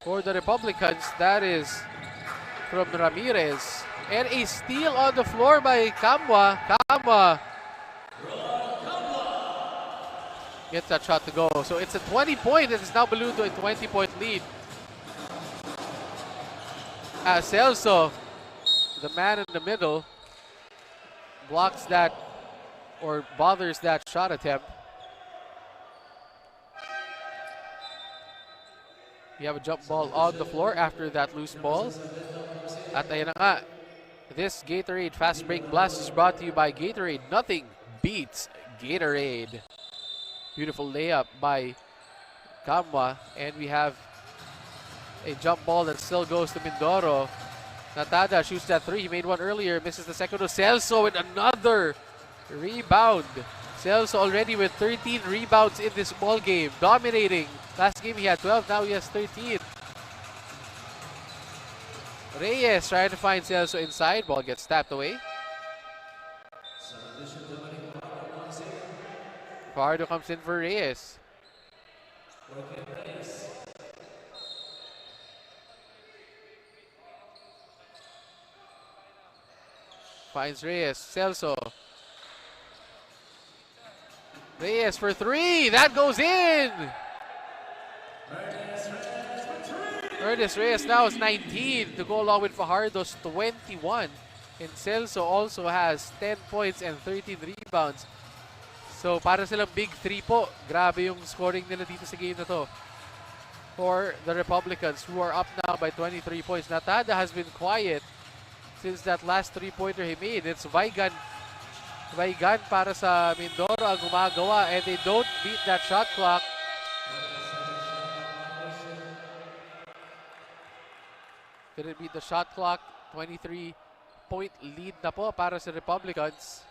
For the Republicans, that is from Ramirez. And a steal on the floor by Kamwa. Kamwa gets that shot to go. So it's a 20-point. It is now ballooned to a 20-point lead. As Celso, the man in the middle, blocks that or bothers that shot attempt. You have a jump ball on the floor after that loose ball. At ayan na nga, this Gatorade Fast Break Blast is brought to you by Gatorade. Nothing beats Gatorade. Beautiful layup by Kamwa. And we have a jump ball that still goes to Mindoro. Natada shoots that three. He made one earlier. Misses the second to Celso with another rebound. Celso already with 13 rebounds in this ball game. Dominating. Last game he had 12. Now he has 13. Reyes trying to find Celso inside. Ball gets tapped away. Fajardo comes in for Reyes. Finds Reyes. Celso. Reyes for three. That goes in. Ernest Reyes now is 19 to go along with Fajardo's 21. And Celso also has 10 points and 13 rebounds. So para silang big three po. Grabe yung scoring nila dito sa game na to. For the Republicans who are up now by 23 points. Natada has been quiet since that last three-pointer he made. It's Vigan para sa Mindoro ang gumagawa, and they don't beat that shot clock. Didn't beat the shot clock. 23-point lead na po para sa Republicans.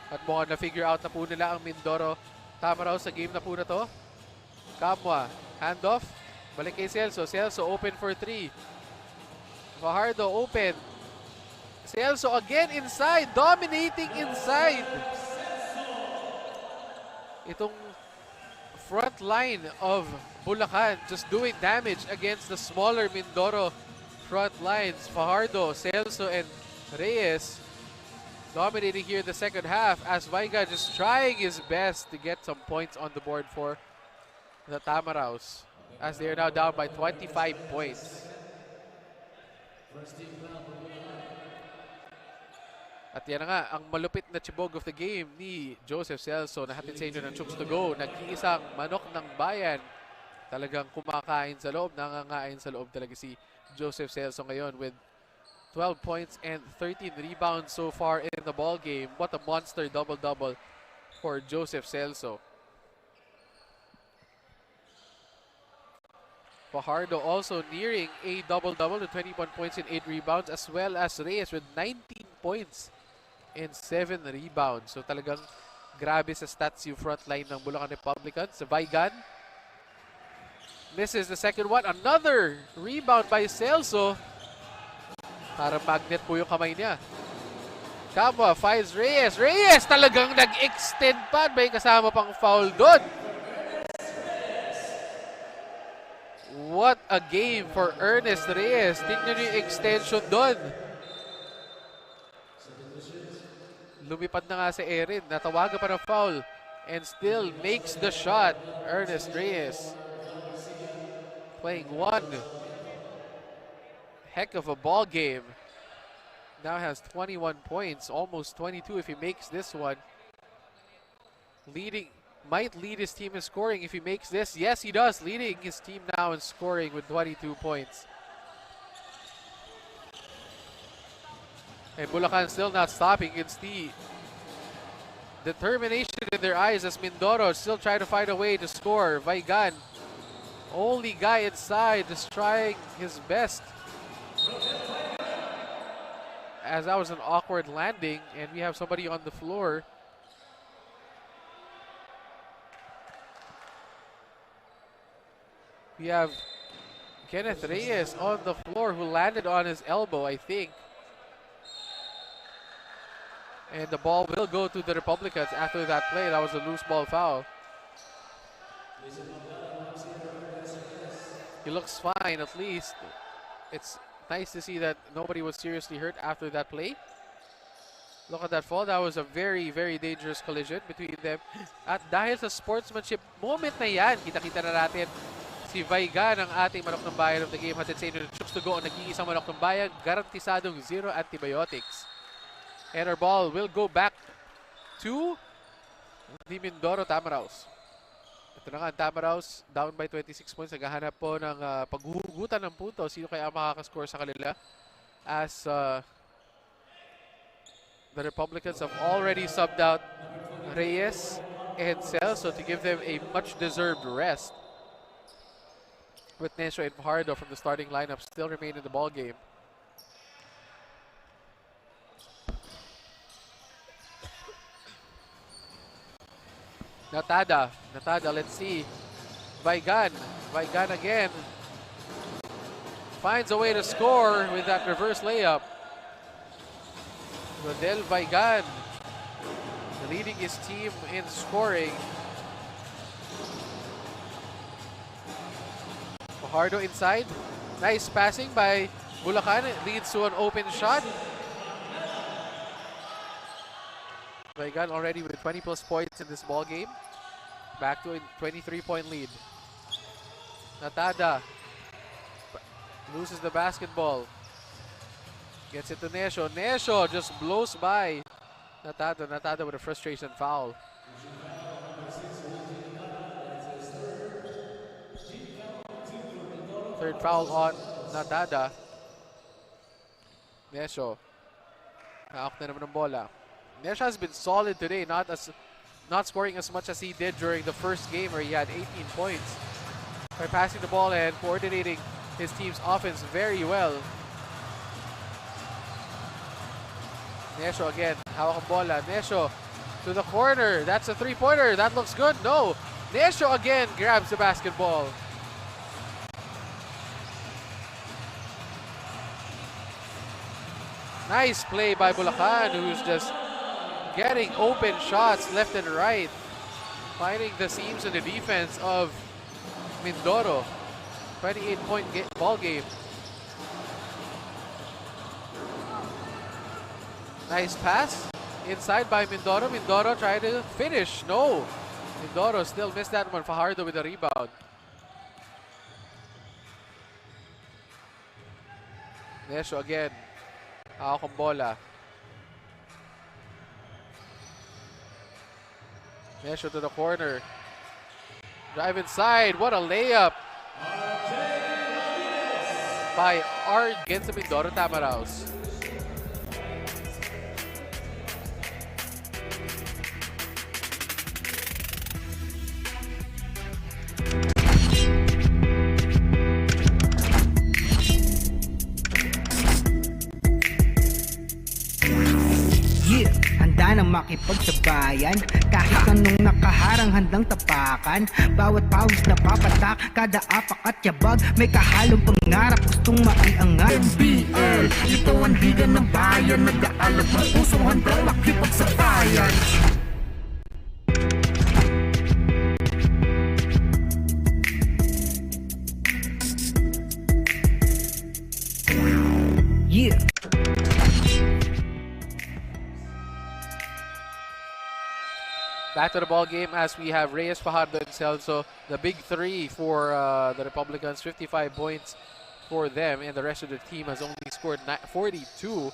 At mukhang na-figure out na po nila ang Mindoro Tamaraws sa game na po na to. Kamwa, handoff. Balik kay Celso. Celso open for three. Fajardo open. Celso again inside. Dominating inside. Itong front line of Bulacan just doing damage against the smaller Mindoro front lines. Fajardo, Celso, and Reyes dominating here in the second half as Vaiga just trying his best to get some points on the board for the Tamaraws as they are now down by 25 points. At yan na nga, ang malupit na chibog of the game ni Joseph Celso na hatid sa inyo ng Chooks-to-Go. Nag-iisang manok ng bayan. Talagang kumakain sa loob, nangangain sa loob talaga si Joseph Celso ngayon with 12 points and 13 rebounds so far in the ball game. What a monster double-double for Joseph Celso. Fajardo also nearing a double-double with 21 points and 8 rebounds, as well as Reyes with 19 points and 7 rebounds. So talagang grabe sa stats yung front line ng Bulacan Republicans. Vigan misses the second one. Another rebound by Celso. Para magnet po yung kamay niya. Kamwa finds Reyes. Reyes talagang nag-extend pa. May kasama pang foul doon. What a game for Ernest Reyes. Tingnan nyo yung extension doon. Lumipad na nga si Erin. Natawagan pa ng foul. And still makes the shot. Ernest Reyes. Playing one heck of a ball game. Now has 21 points. Almost 22 if he makes this one. Might lead his team in scoring if he makes this. Yes, he does. Leading his team now in scoring with 22 points. And Bulacan still not stopping. You can see determination in their eyes as Mindoro still trying to find a way to score. Vaigan, only guy inside, just trying his best. As that was an awkward landing, and we have somebody on the floor. We have Kenneth Reyes on the floor who landed on his elbow, I think. And the ball will go to the Republicans after that play. That was a loose ball foul. He looks fine, at least. It's nice to see that nobody was seriously hurt after that play. Look at that fall. That was a very, very dangerous collision between them. At dahil sa sportsmanship moment na yan, kita-kita na natin si Vaigan, ang ating manok ng bayan of the game. Hatid sa inyo ng Chooks-to-Go, ang nag-iisang manok ng bayan. Garantisadong zero antibiotics. And our ball will go back to the Mindoro Tamaraws. Ito na nga, Tamaraws down by 26 points. Naghahanap po ng paghuhugutan ng punto. Sino kaya makakascore sa kanila? As the Republicans have already subbed out Reyes and Celso to give them a much-deserved rest. With Nesho and Fajardo from the starting lineup still remain in the ball game. Natada, let's see. Vaigan again. Finds a way to score with that reverse layup. Rodel Vaigan leading his team in scoring. Fajardo inside. Nice passing by Bulacan. It leads to an open shot. Vaigan already with 20 plus points in this ball game. Back to a 23-point lead. Natada loses the basketball. Gets it to Nesho. Nesho just blows by Natada with a frustration foul. Third foul on Natada. Nesho. Hawak na naman ng bola. Nesho has been solid today, not scoring as much as he did during the first game where he had 18 points. By passing the ball and coordinating his team's offense very well. Nesho again, hawak ang bola. Nesho to the corner. That's a three-pointer. That looks good. No. Nesho again grabs the basketball. Nice play by Bulacan, who's just getting open shots left and right. Finding the seams in the defense of Mindoro. 28-point ball game. Nice pass. Inside by Mindoro. Mindoro tried to finish. No. Mindoro still missed that one. Fajardo with a rebound. Nesho again. Hawak ang bola. Nesho to the corner. Drive inside. What a layup by Ard against the Mindoro Tamaraws. Handa nang makipagsabayan, kahit anong nakaharang handang tapakan. Bawat pawis na papatak, kada apak at yabag, may kahalong pangarap gustong maiangat. NBL, ito ang liga ng bayan, nag-aalab ng pusong handang makipagsabayan. Yeah. Back to the ball game as we have Reyes, Fajardo, and Celso. The big three for the Republicans, 55 points for them, and the rest of the team has only scored 42.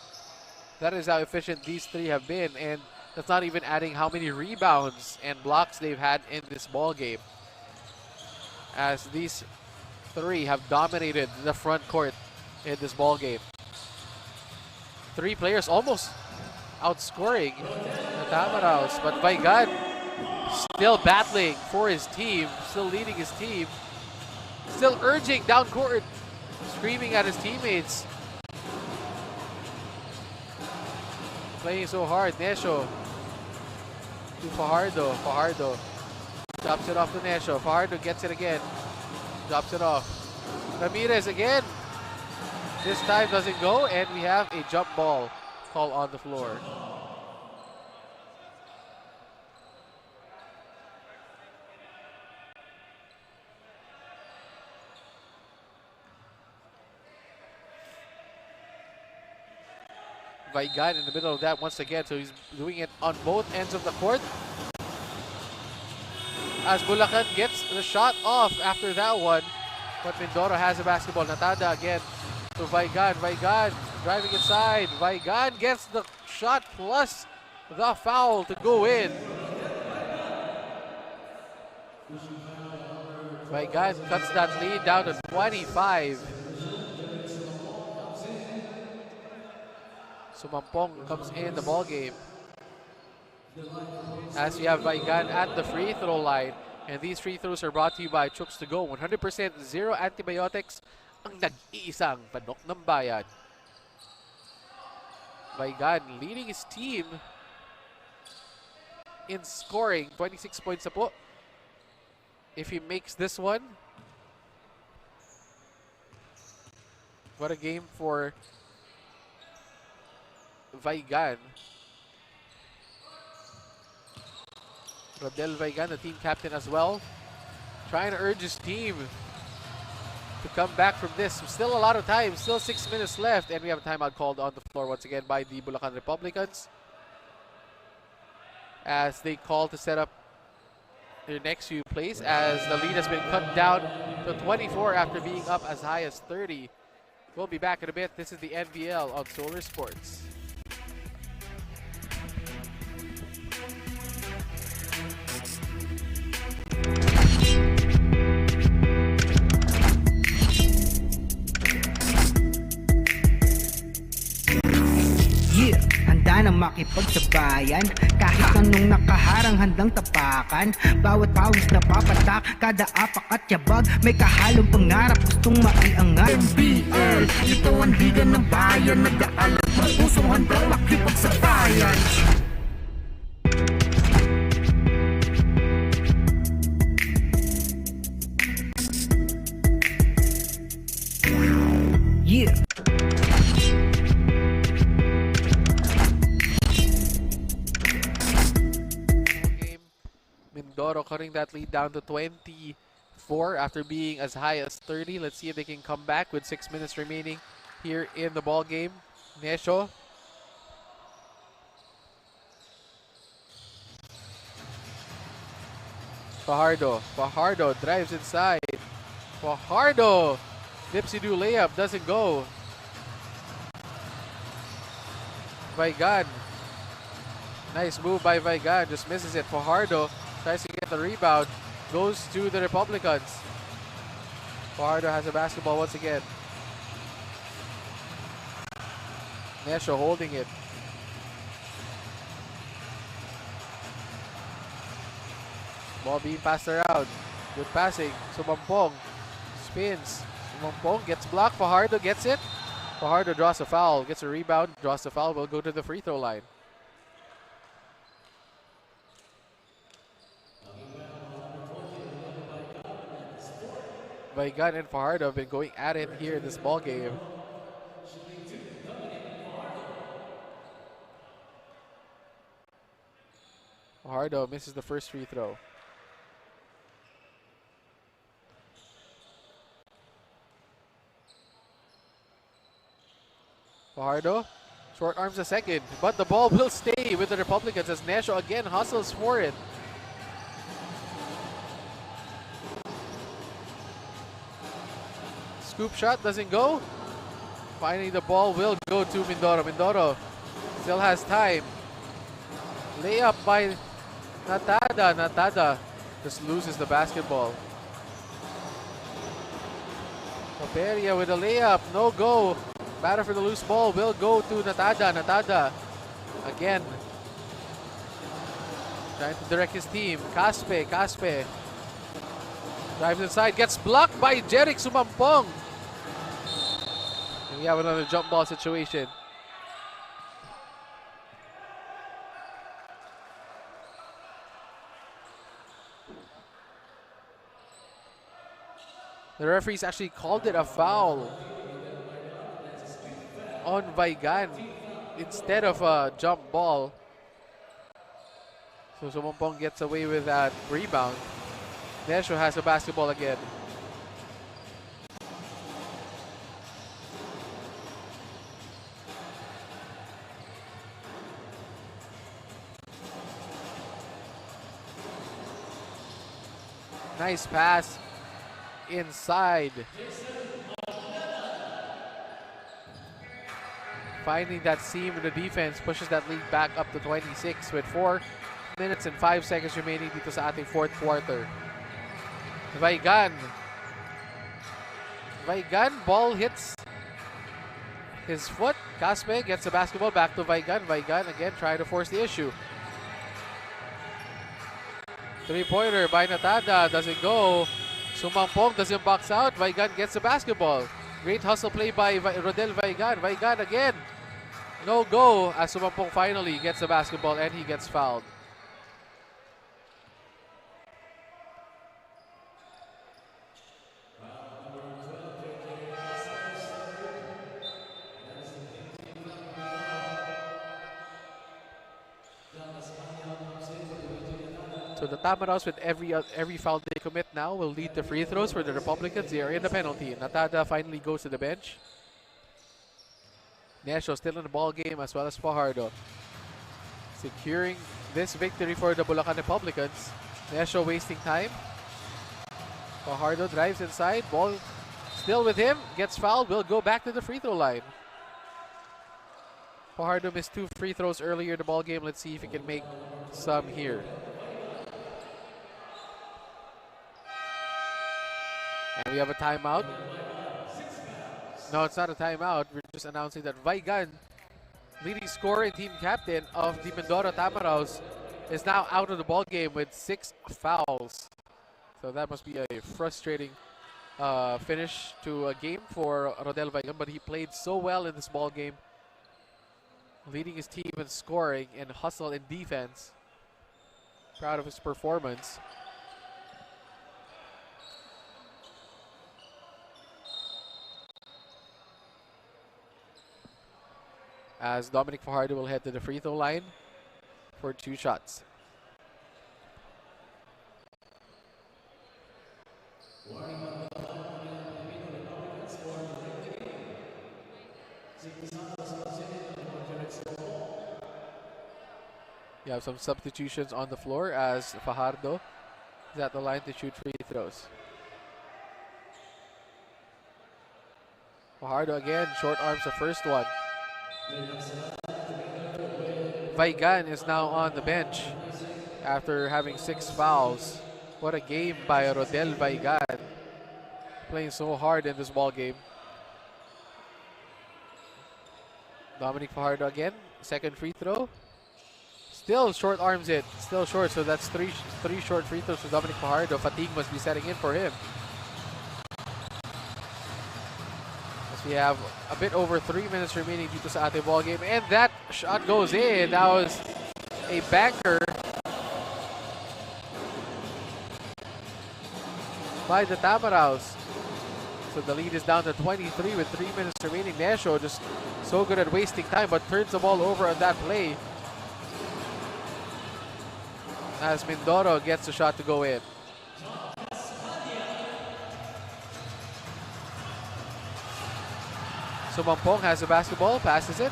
That is how efficient these three have been, and that's not even adding how many rebounds and blocks they've had in this ball game. As these three have dominated the front court in this ball game. Three players almost outscoring Tamaraws. But Vaigan still battling for his team, still leading his team, still urging down court, screaming at his teammates. Playing so hard, Nesho to Fajardo. Fajardo drops it off to Nesho. Fajardo gets it again, drops it off. Ramirez again. This time doesn't go, and we have a jump ball call on the floor. Vaigan in the middle of that once again, so he's doing it on both ends of the court. As Bulacan gets the shot off after that one, but Mindoro has the basketball. Natada again to Vaigan. Vaigan driving inside. Vaigan gets the shot plus the foul to go in. Vaigan cuts that lead down to 25. Sumampong comes in the ball game. As we have Vaigan at the free throw line. And these free throws are brought to you by Chooks-to-Go. 100% zero antibiotics. Ang nag-iisang panok ng bayan. Vaigan leading his team in scoring. 26 points na po. If he makes this one, what a game for Vaigan. Rodel Vaigan, the team captain as well, trying to urge his team to come back from this. Still a lot of time, still 6 minutes left, and we have a timeout called on the floor once again by the Bulacan Republicans as they call to set up their next few plays, as the lead has been cut down to 24 after being up as high as 30. We'll be back in a bit. This is the NBL on Solar Sports. Yeah, handa na makipagsabayan. Kahit anong nakaharang handang tapakan. Bawat pawis na papatak, kada apak at yabag, may kahalong pangarap gustong maiangat. NBL, ito ang liga ng bayan. Nag-aalap ng pusong handang makipagsabayan. Yeah. Mindoro cutting that lead down to 24 after being as high as 30. Let's see if they can come back with 6 minutes remaining here in the ball game. Nesho. Fajardo. Fajardo drives inside. Fajardo. Dipsy-do layup doesn't go. Vaigan. Nice move by Vaigan. Just misses it. Fajardo tries to get the rebound. Goes to the Republicans. Fajardo has a basketball once again. Nesho holding it. Ball being passed around. Good passing. Sumampong spins. Sumampong gets blocked. Fajardo gets it. Fajardo draws a foul. Gets a rebound. Draws the foul. Will go to the free throw line. Vaigan and Fajardo have been going at it here in this ball game. Fajardo misses the first free throw. Fajardo short arms a second, but the ball will stay with the Republicans as Nesho again hustles for it. Scoop shot doesn't go. Finally, the ball will go to Mindoro. Mindoro still has time. Layup by Natada. Natada just loses the basketball. Paperia with a layup. No go. Batter for the loose ball will go to Natada. Natada again Trying to direct his team. Caspe. Drives inside. Gets blocked by Jeric Sumampong. And we have another jump ball situation. The referees actually called it a foul on Vigan instead of a jump ball. So Sumampong gets away with that rebound. Nesho has a basketball again. Nice pass inside. Finding that seam in the defense, pushes that lead back up to 26 with 4 minutes and 5 seconds remaining dito sa ating fourth quarter. Vigan, ball hits his foot. Caspe gets the basketball back to Vigan. Vigan again trying to force the issue. Three-pointer by Natada, doesn't go. Sumampong doesn't box out. Vigan gets the basketball. Great hustle play by Rodel Vigan. Vigan again. No go as Sumampong finally gets the basketball and he gets fouled. So the Tamaraws, with every foul they commit now, will lead to free throws. For the Republicans, they are in the penalty. Natada finally goes to the bench. Nesho still in the ball game, as well as Fajardo. Securing this victory for the Bulacan Republicans. Nesho wasting time. Fajardo drives inside. Ball still with him. Gets fouled. Will go back to the free throw line. Fajardo missed 2 free throws earlier in the ball game. Let's see if he can make some here. And we have a timeout. No, it's not a timeout. We're just announcing that Vigan, leading scorer and team captain of the Mindoro Tamaraws, is now out of the ball game with 6 fouls. So that must be a frustrating finish to a game for Rodel Vigan, but he played so well in this ball game, leading his team in scoring and hustle and defense. Proud of his performance. As Dominic Fajardo will head to the free throw line for 2 shots. You have some substitutions on the floor as Fajardo is at the line to shoot free throws. Fajardo again, short arms the first one. Vigan is now on the bench after having 6 fouls. What a game by Rodel Vigan. Playing so hard in this ball game. Dominic Fajardo again, second free throw. Still short arms it, still short, so that's three short free throws for Dominic Fajardo. Fatigue must be setting in for him. We have a bit over 3 minutes remaining dito sa ating ball game, and that shot goes in. That was a banker by the Tamaraws. So the lead is down to 23 with 3 minutes remaining. Nesho just so good at wasting time, but turns the ball over on that play as Mindoro gets the shot to go in. Sumampong has the basketball, passes it.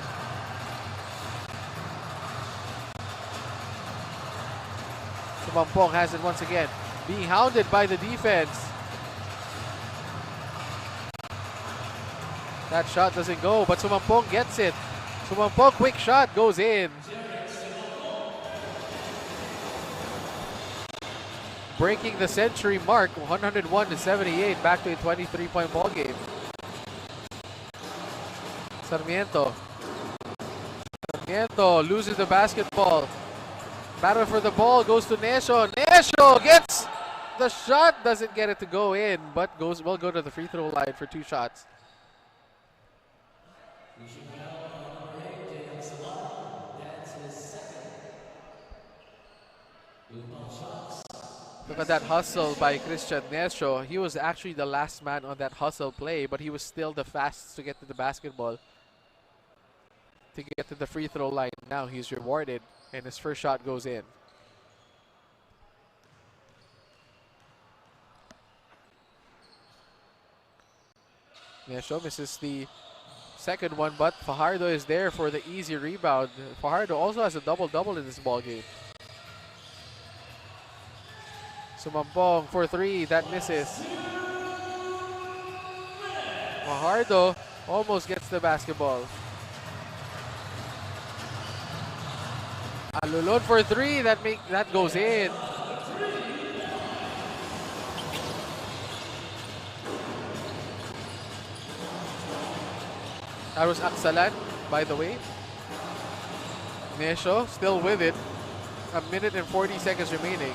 Sumampong has it once again. Being hounded by the defense. That shot doesn't go, but Sumampong gets it. Sumampong, quick shot, goes in. Breaking the century mark, 101-78, back to a 23-point ball game. Sarmiento loses the basketball. Battle for the ball goes to Nesho. Nesho gets the shot, doesn't get it to go in, but will go to the free throw line for 2 shots. Look at that hustle by Christian Nesho. He was actually the last man on that hustle play, but he was still the fastest to get to the basketball. To get to the free throw line. Now he's rewarded, and his first shot goes in. Nesho misses the second one, but Fajardo is there for the easy rebound. Fajardo also has a double-double in this ball game. Sumampong for 3, that misses. Fajardo almost gets the basketball. Alulon for 3, that goes in. That was Aksalan, by the way. Nesho still with it. 1 minute and 40 seconds remaining.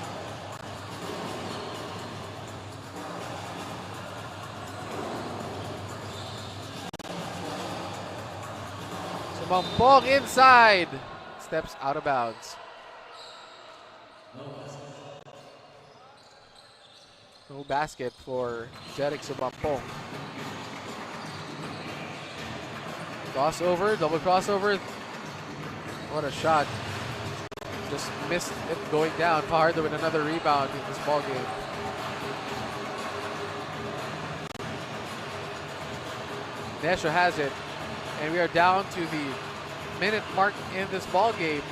Sumampong inside. Steps out of bounds. No basket for Jeric Sumampong. Crossover, double crossover. What a shot. Just missed it going down. Fajardo with another rebound in this ball game. Nesho has it. And we are down to the minute mark in this ball game.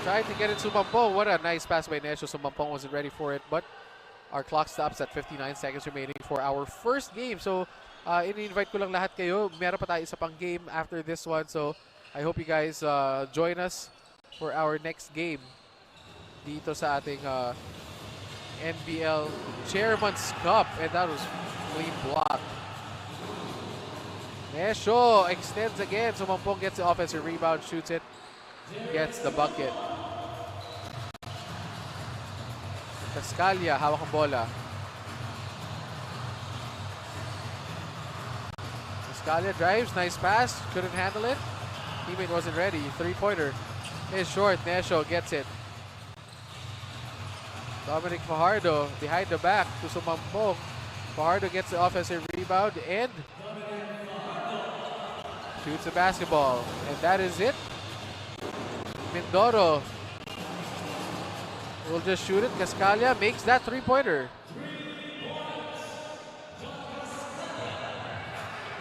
Tried to get it to Sumampong. What a nice pass by Nesho. Sumampong wasn't ready for it, but our clock stops at 59 seconds remaining for our first game. So, ini-invite ko lang lahat kayo. Meron pa tayo isa pang game after this one. So, I hope you guys join us for our next game dito sa ating NBL Chairman's Cup. And that was clean block. Nesho extends again. Sumampong gets the offensive rebound, shoots it, gets the bucket. Cascalia, hawak ang bola. Cascalia drives, nice pass, couldn't handle it. Teammate wasn't ready. 3-pointer is short. Nesho gets it. Dominic Fajardo behind the back to Sumampong. Fajardo gets the offensive rebound and shoots the basketball. And that is it. Mindoro will just shoot it. Cascalia makes that 3-pointer.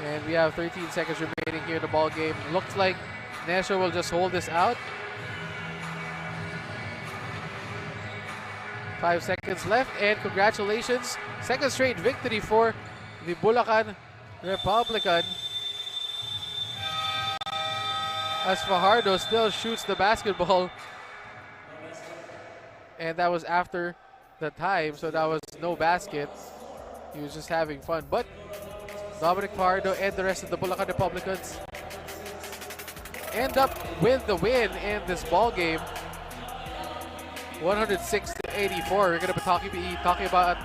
And we have 13 seconds remaining here in the ball game. Looks like Nesho will just hold this out. 5 seconds left, and congratulations. Second straight victory for the Bulacan Republican. As Fajardo still shoots the basketball. And that was after the time, so that was no basket. He was just having fun. But Dominic Fajardo and the rest of the Bulacan Republicans end up with the win in this ball game. 106-84. We're going to be talking about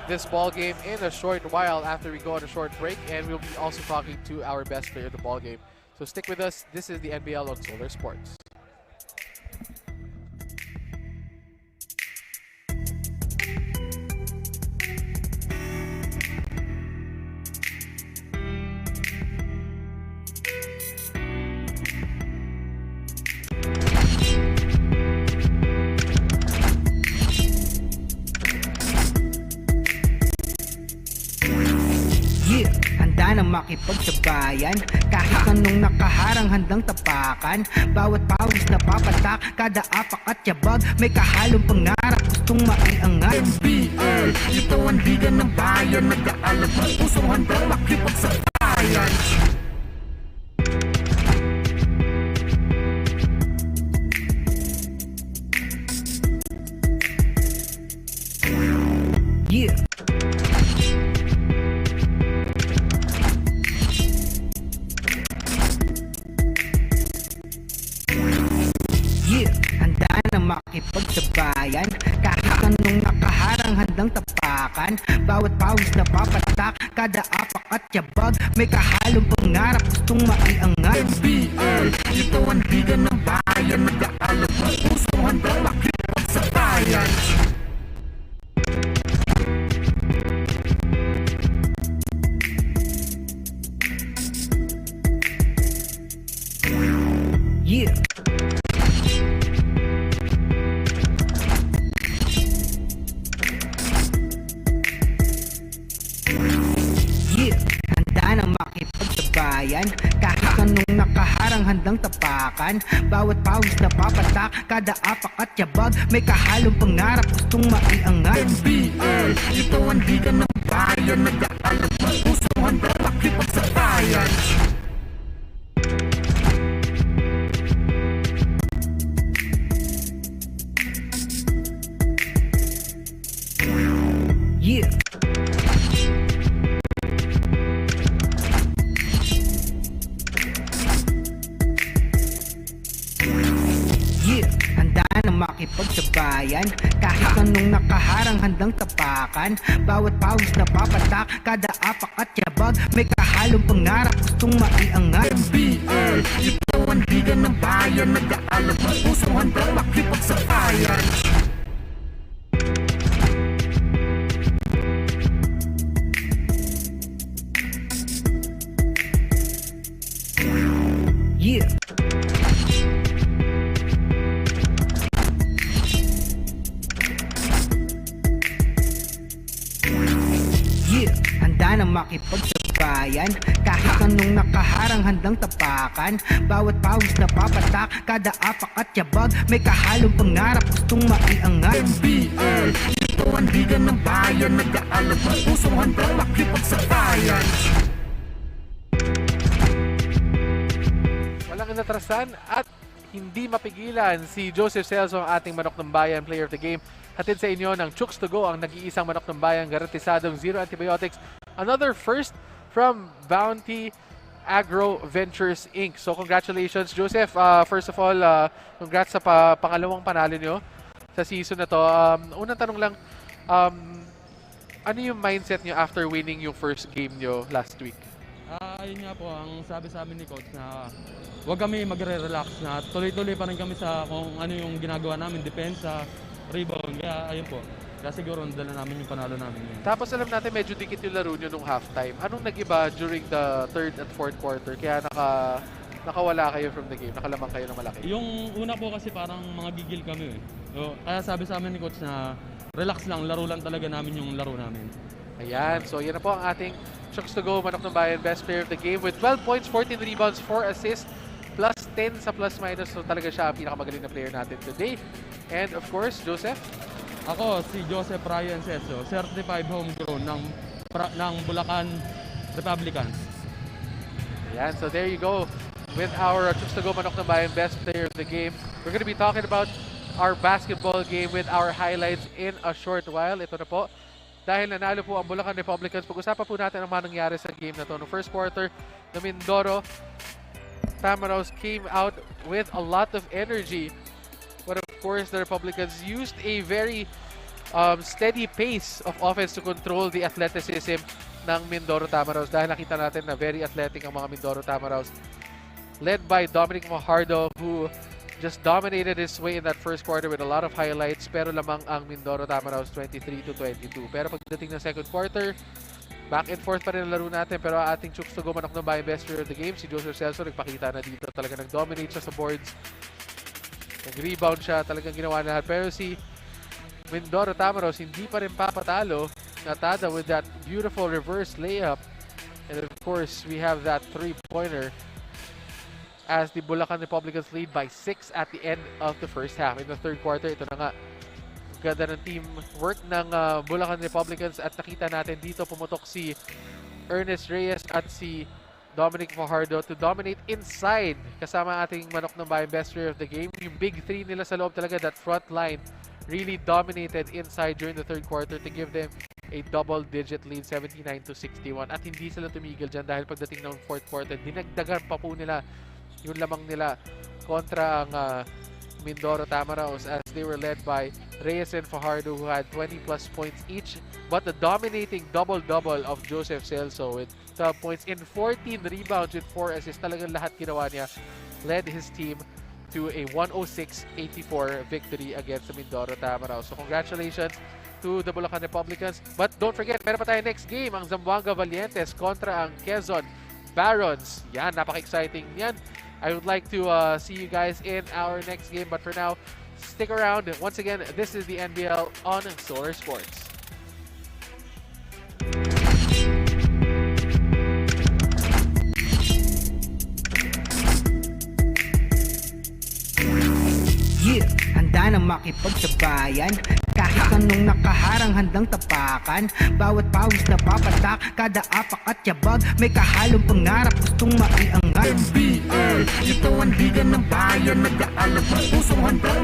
this ball game in a short while after we go on a short break, and we'll be also talking to our best player in the ball game. So stick with us. This is the NBL on Solar Sports. Makipagsabayan kahit anong nakaharang handang tapakan. Bawat pawis na papatak, kada apak at yabag may kahalong pangarap gustong maiangat. NBL, ito ang liga ng bayan, nag-aalab ang pusong handang makipagsabayan. Yeah. sa bayan. Kahit anong nakaharang handang tapakan. Bawat pawis na papatak, kada apak at yabag. May kahalong pangarap, gustong maiangat. NBL, ito ang liga ng bayan. Nag-aalap ng puso, handang makipagsabayan. Yeah. Yeah, handa na makipagsabayan. Kahit anong nakaharang handang tapakan. Bawat pawis na papatak, kada apak at yabag. May kahalong pangarap, gustong maiangat. NBL, ito ang liga ng bayan. Nag-aalap ng puso, handa makipagsabayan. Yeah. Yeah, handa na makipagsabayan. Kahit anong nakaharang handang tapakan. Bawat pawis na papatak, kada apak at yabag. May kahalong pangarap, gustong maiangat. NBL, ito ang liga ng bayan. Nag-aalap ng puso, handang makipagsabayan. Yeah. Yeah, handa na makipagsabayan. Kahit anong nakaharang handang tapakan. Bawat pawis na papatak, kada apak at yabag. May kahalong pangarap, gustong maiangat. NBL, ito ang liga ng bayan. Nag-aalap ng puso, handang makipagsabayan. Walang inatrasan at hindi mapigilan si Joseph Celso, ang ating manok ng bayan player of the game. Hatid sa inyo ng Chooks-to-Go, ang nag-iisang manok ng bayan, garantisadong zero antibiotics. Another first from Bounty Agro Ventures Inc. So congratulations Joseph. First of all, congrats sa pangalawang panalo nyo sa season na to. Unang tanong lang, ano yung mindset nyo after winning yung first game nyo last week? Ayun nga po, ang sabi sa amin ni Coach na huwag kami magre-relax, na tuloy-tuloy pa rin kami sa kung ano yung ginagawa namin, depensa, rebound. Kaya ayun po, kaya siguro dala namin yung panalo namin yun. Tapos alam natin medyo dikit yung laro nyo nung halftime. Anong nag-iba during the third at fourth quarter? Kaya nakawala kayo from the game, nakalamang kayo ng malaki. Yung una po kasi parang mga gigil kami eh. So, kaya sabi sa amin ni Coach na relax lang, laro lang talaga namin yung laro namin. Ayan, so yan na po ang ating Chooks-to-Go, manok ng bayan, best player of the game with 12 points, 14 rebounds, 4 assists, plus 10 sa plus minus. So talaga siya ang pinakamagaling na player natin today. And of course, Joseph? Ako, si Joseph Ryan Ceso, certified homegrown ng Bulacan Republicans. Ayan, so there you go. With our Chooks-to-Go, manok ng bayan, best player of the game. We're going to be talking about our basketball game with our highlights in a short while. Ito na po. Dahil nanalo po ang Bulacan Republicans, pag-usapan po natin ang mga nangyari sa game na to. No first quarter, the Mindoro Tamaraws came out with a lot of energy. But of course, the Republicans used a very steady pace of offense to control the athleticism ng Mindoro Tamaraws. Dahil nakita natin na very athletic ang mga Mindoro Tamaraws. Led by Dominic Fajardo, who just dominated his way in that first quarter with a lot of highlights, pero lamang ang Mindoro Tamaraws 23-22. Pero pagdating ng second quarter, back and forth pa rin ang laro natin, pero ating Chooks-to-Go, manok ng bayan, best player of the game, si Joseph Celso, nagpakita na dito. Talaga nag-dominate siya sa boards. Nag-rebound siya, talagang ginawa na lahat. Pero si Mindoro Tamaraws hindi pa rin papatalo. Natada with that beautiful reverse layup. And of course, we have that three-pointer as the Bulacan Republicans lead by 6 at the end of the first half. In the third quarter, ito na nga, ganda ng team work ng Bulacan Republicans at nakita natin dito pumutok si Ernest Reyes at si Dominic Fajardo to dominate inside kasama ating manok ng bayan, best player of the game. Yung big three nila sa loob talaga, that front line really dominated inside during the third quarter to give them a double-digit lead, 79-61. At hindi sila tumigil dyan dahil pagdating ng fourth quarter, dinagdagan pa po nila yung lamang nila kontra ang Mindoro Tamaraws as they were led by Reyes and Fajardo who had 20 plus points each. But the dominating double-double of Joseph Celso with 12 points in 14 rebounds with 4 assists. Talagang lahat ginawa niya. Led his team to a 106-84 victory against the Mindoro Tamaraws. So congratulations to the Bulacan Republicans. But don't forget, meron pa tayo next game, ang Zamboanga Valientes kontra ang Quezon Barons. Yan, napaka-exciting yan. I would like to see you guys in our next game. But for now, stick around. Once again, this is the NBL on Solar Sports. Yeah, handa na makipagsabayan. Kahit anong nakaharang handang tapakan. Bawat pawis na papatak, kada apak at yabag, may kahalong pangarap gustong maiangat. NBL, ito ang liga ng bayan, nag-aalap ng pusong handang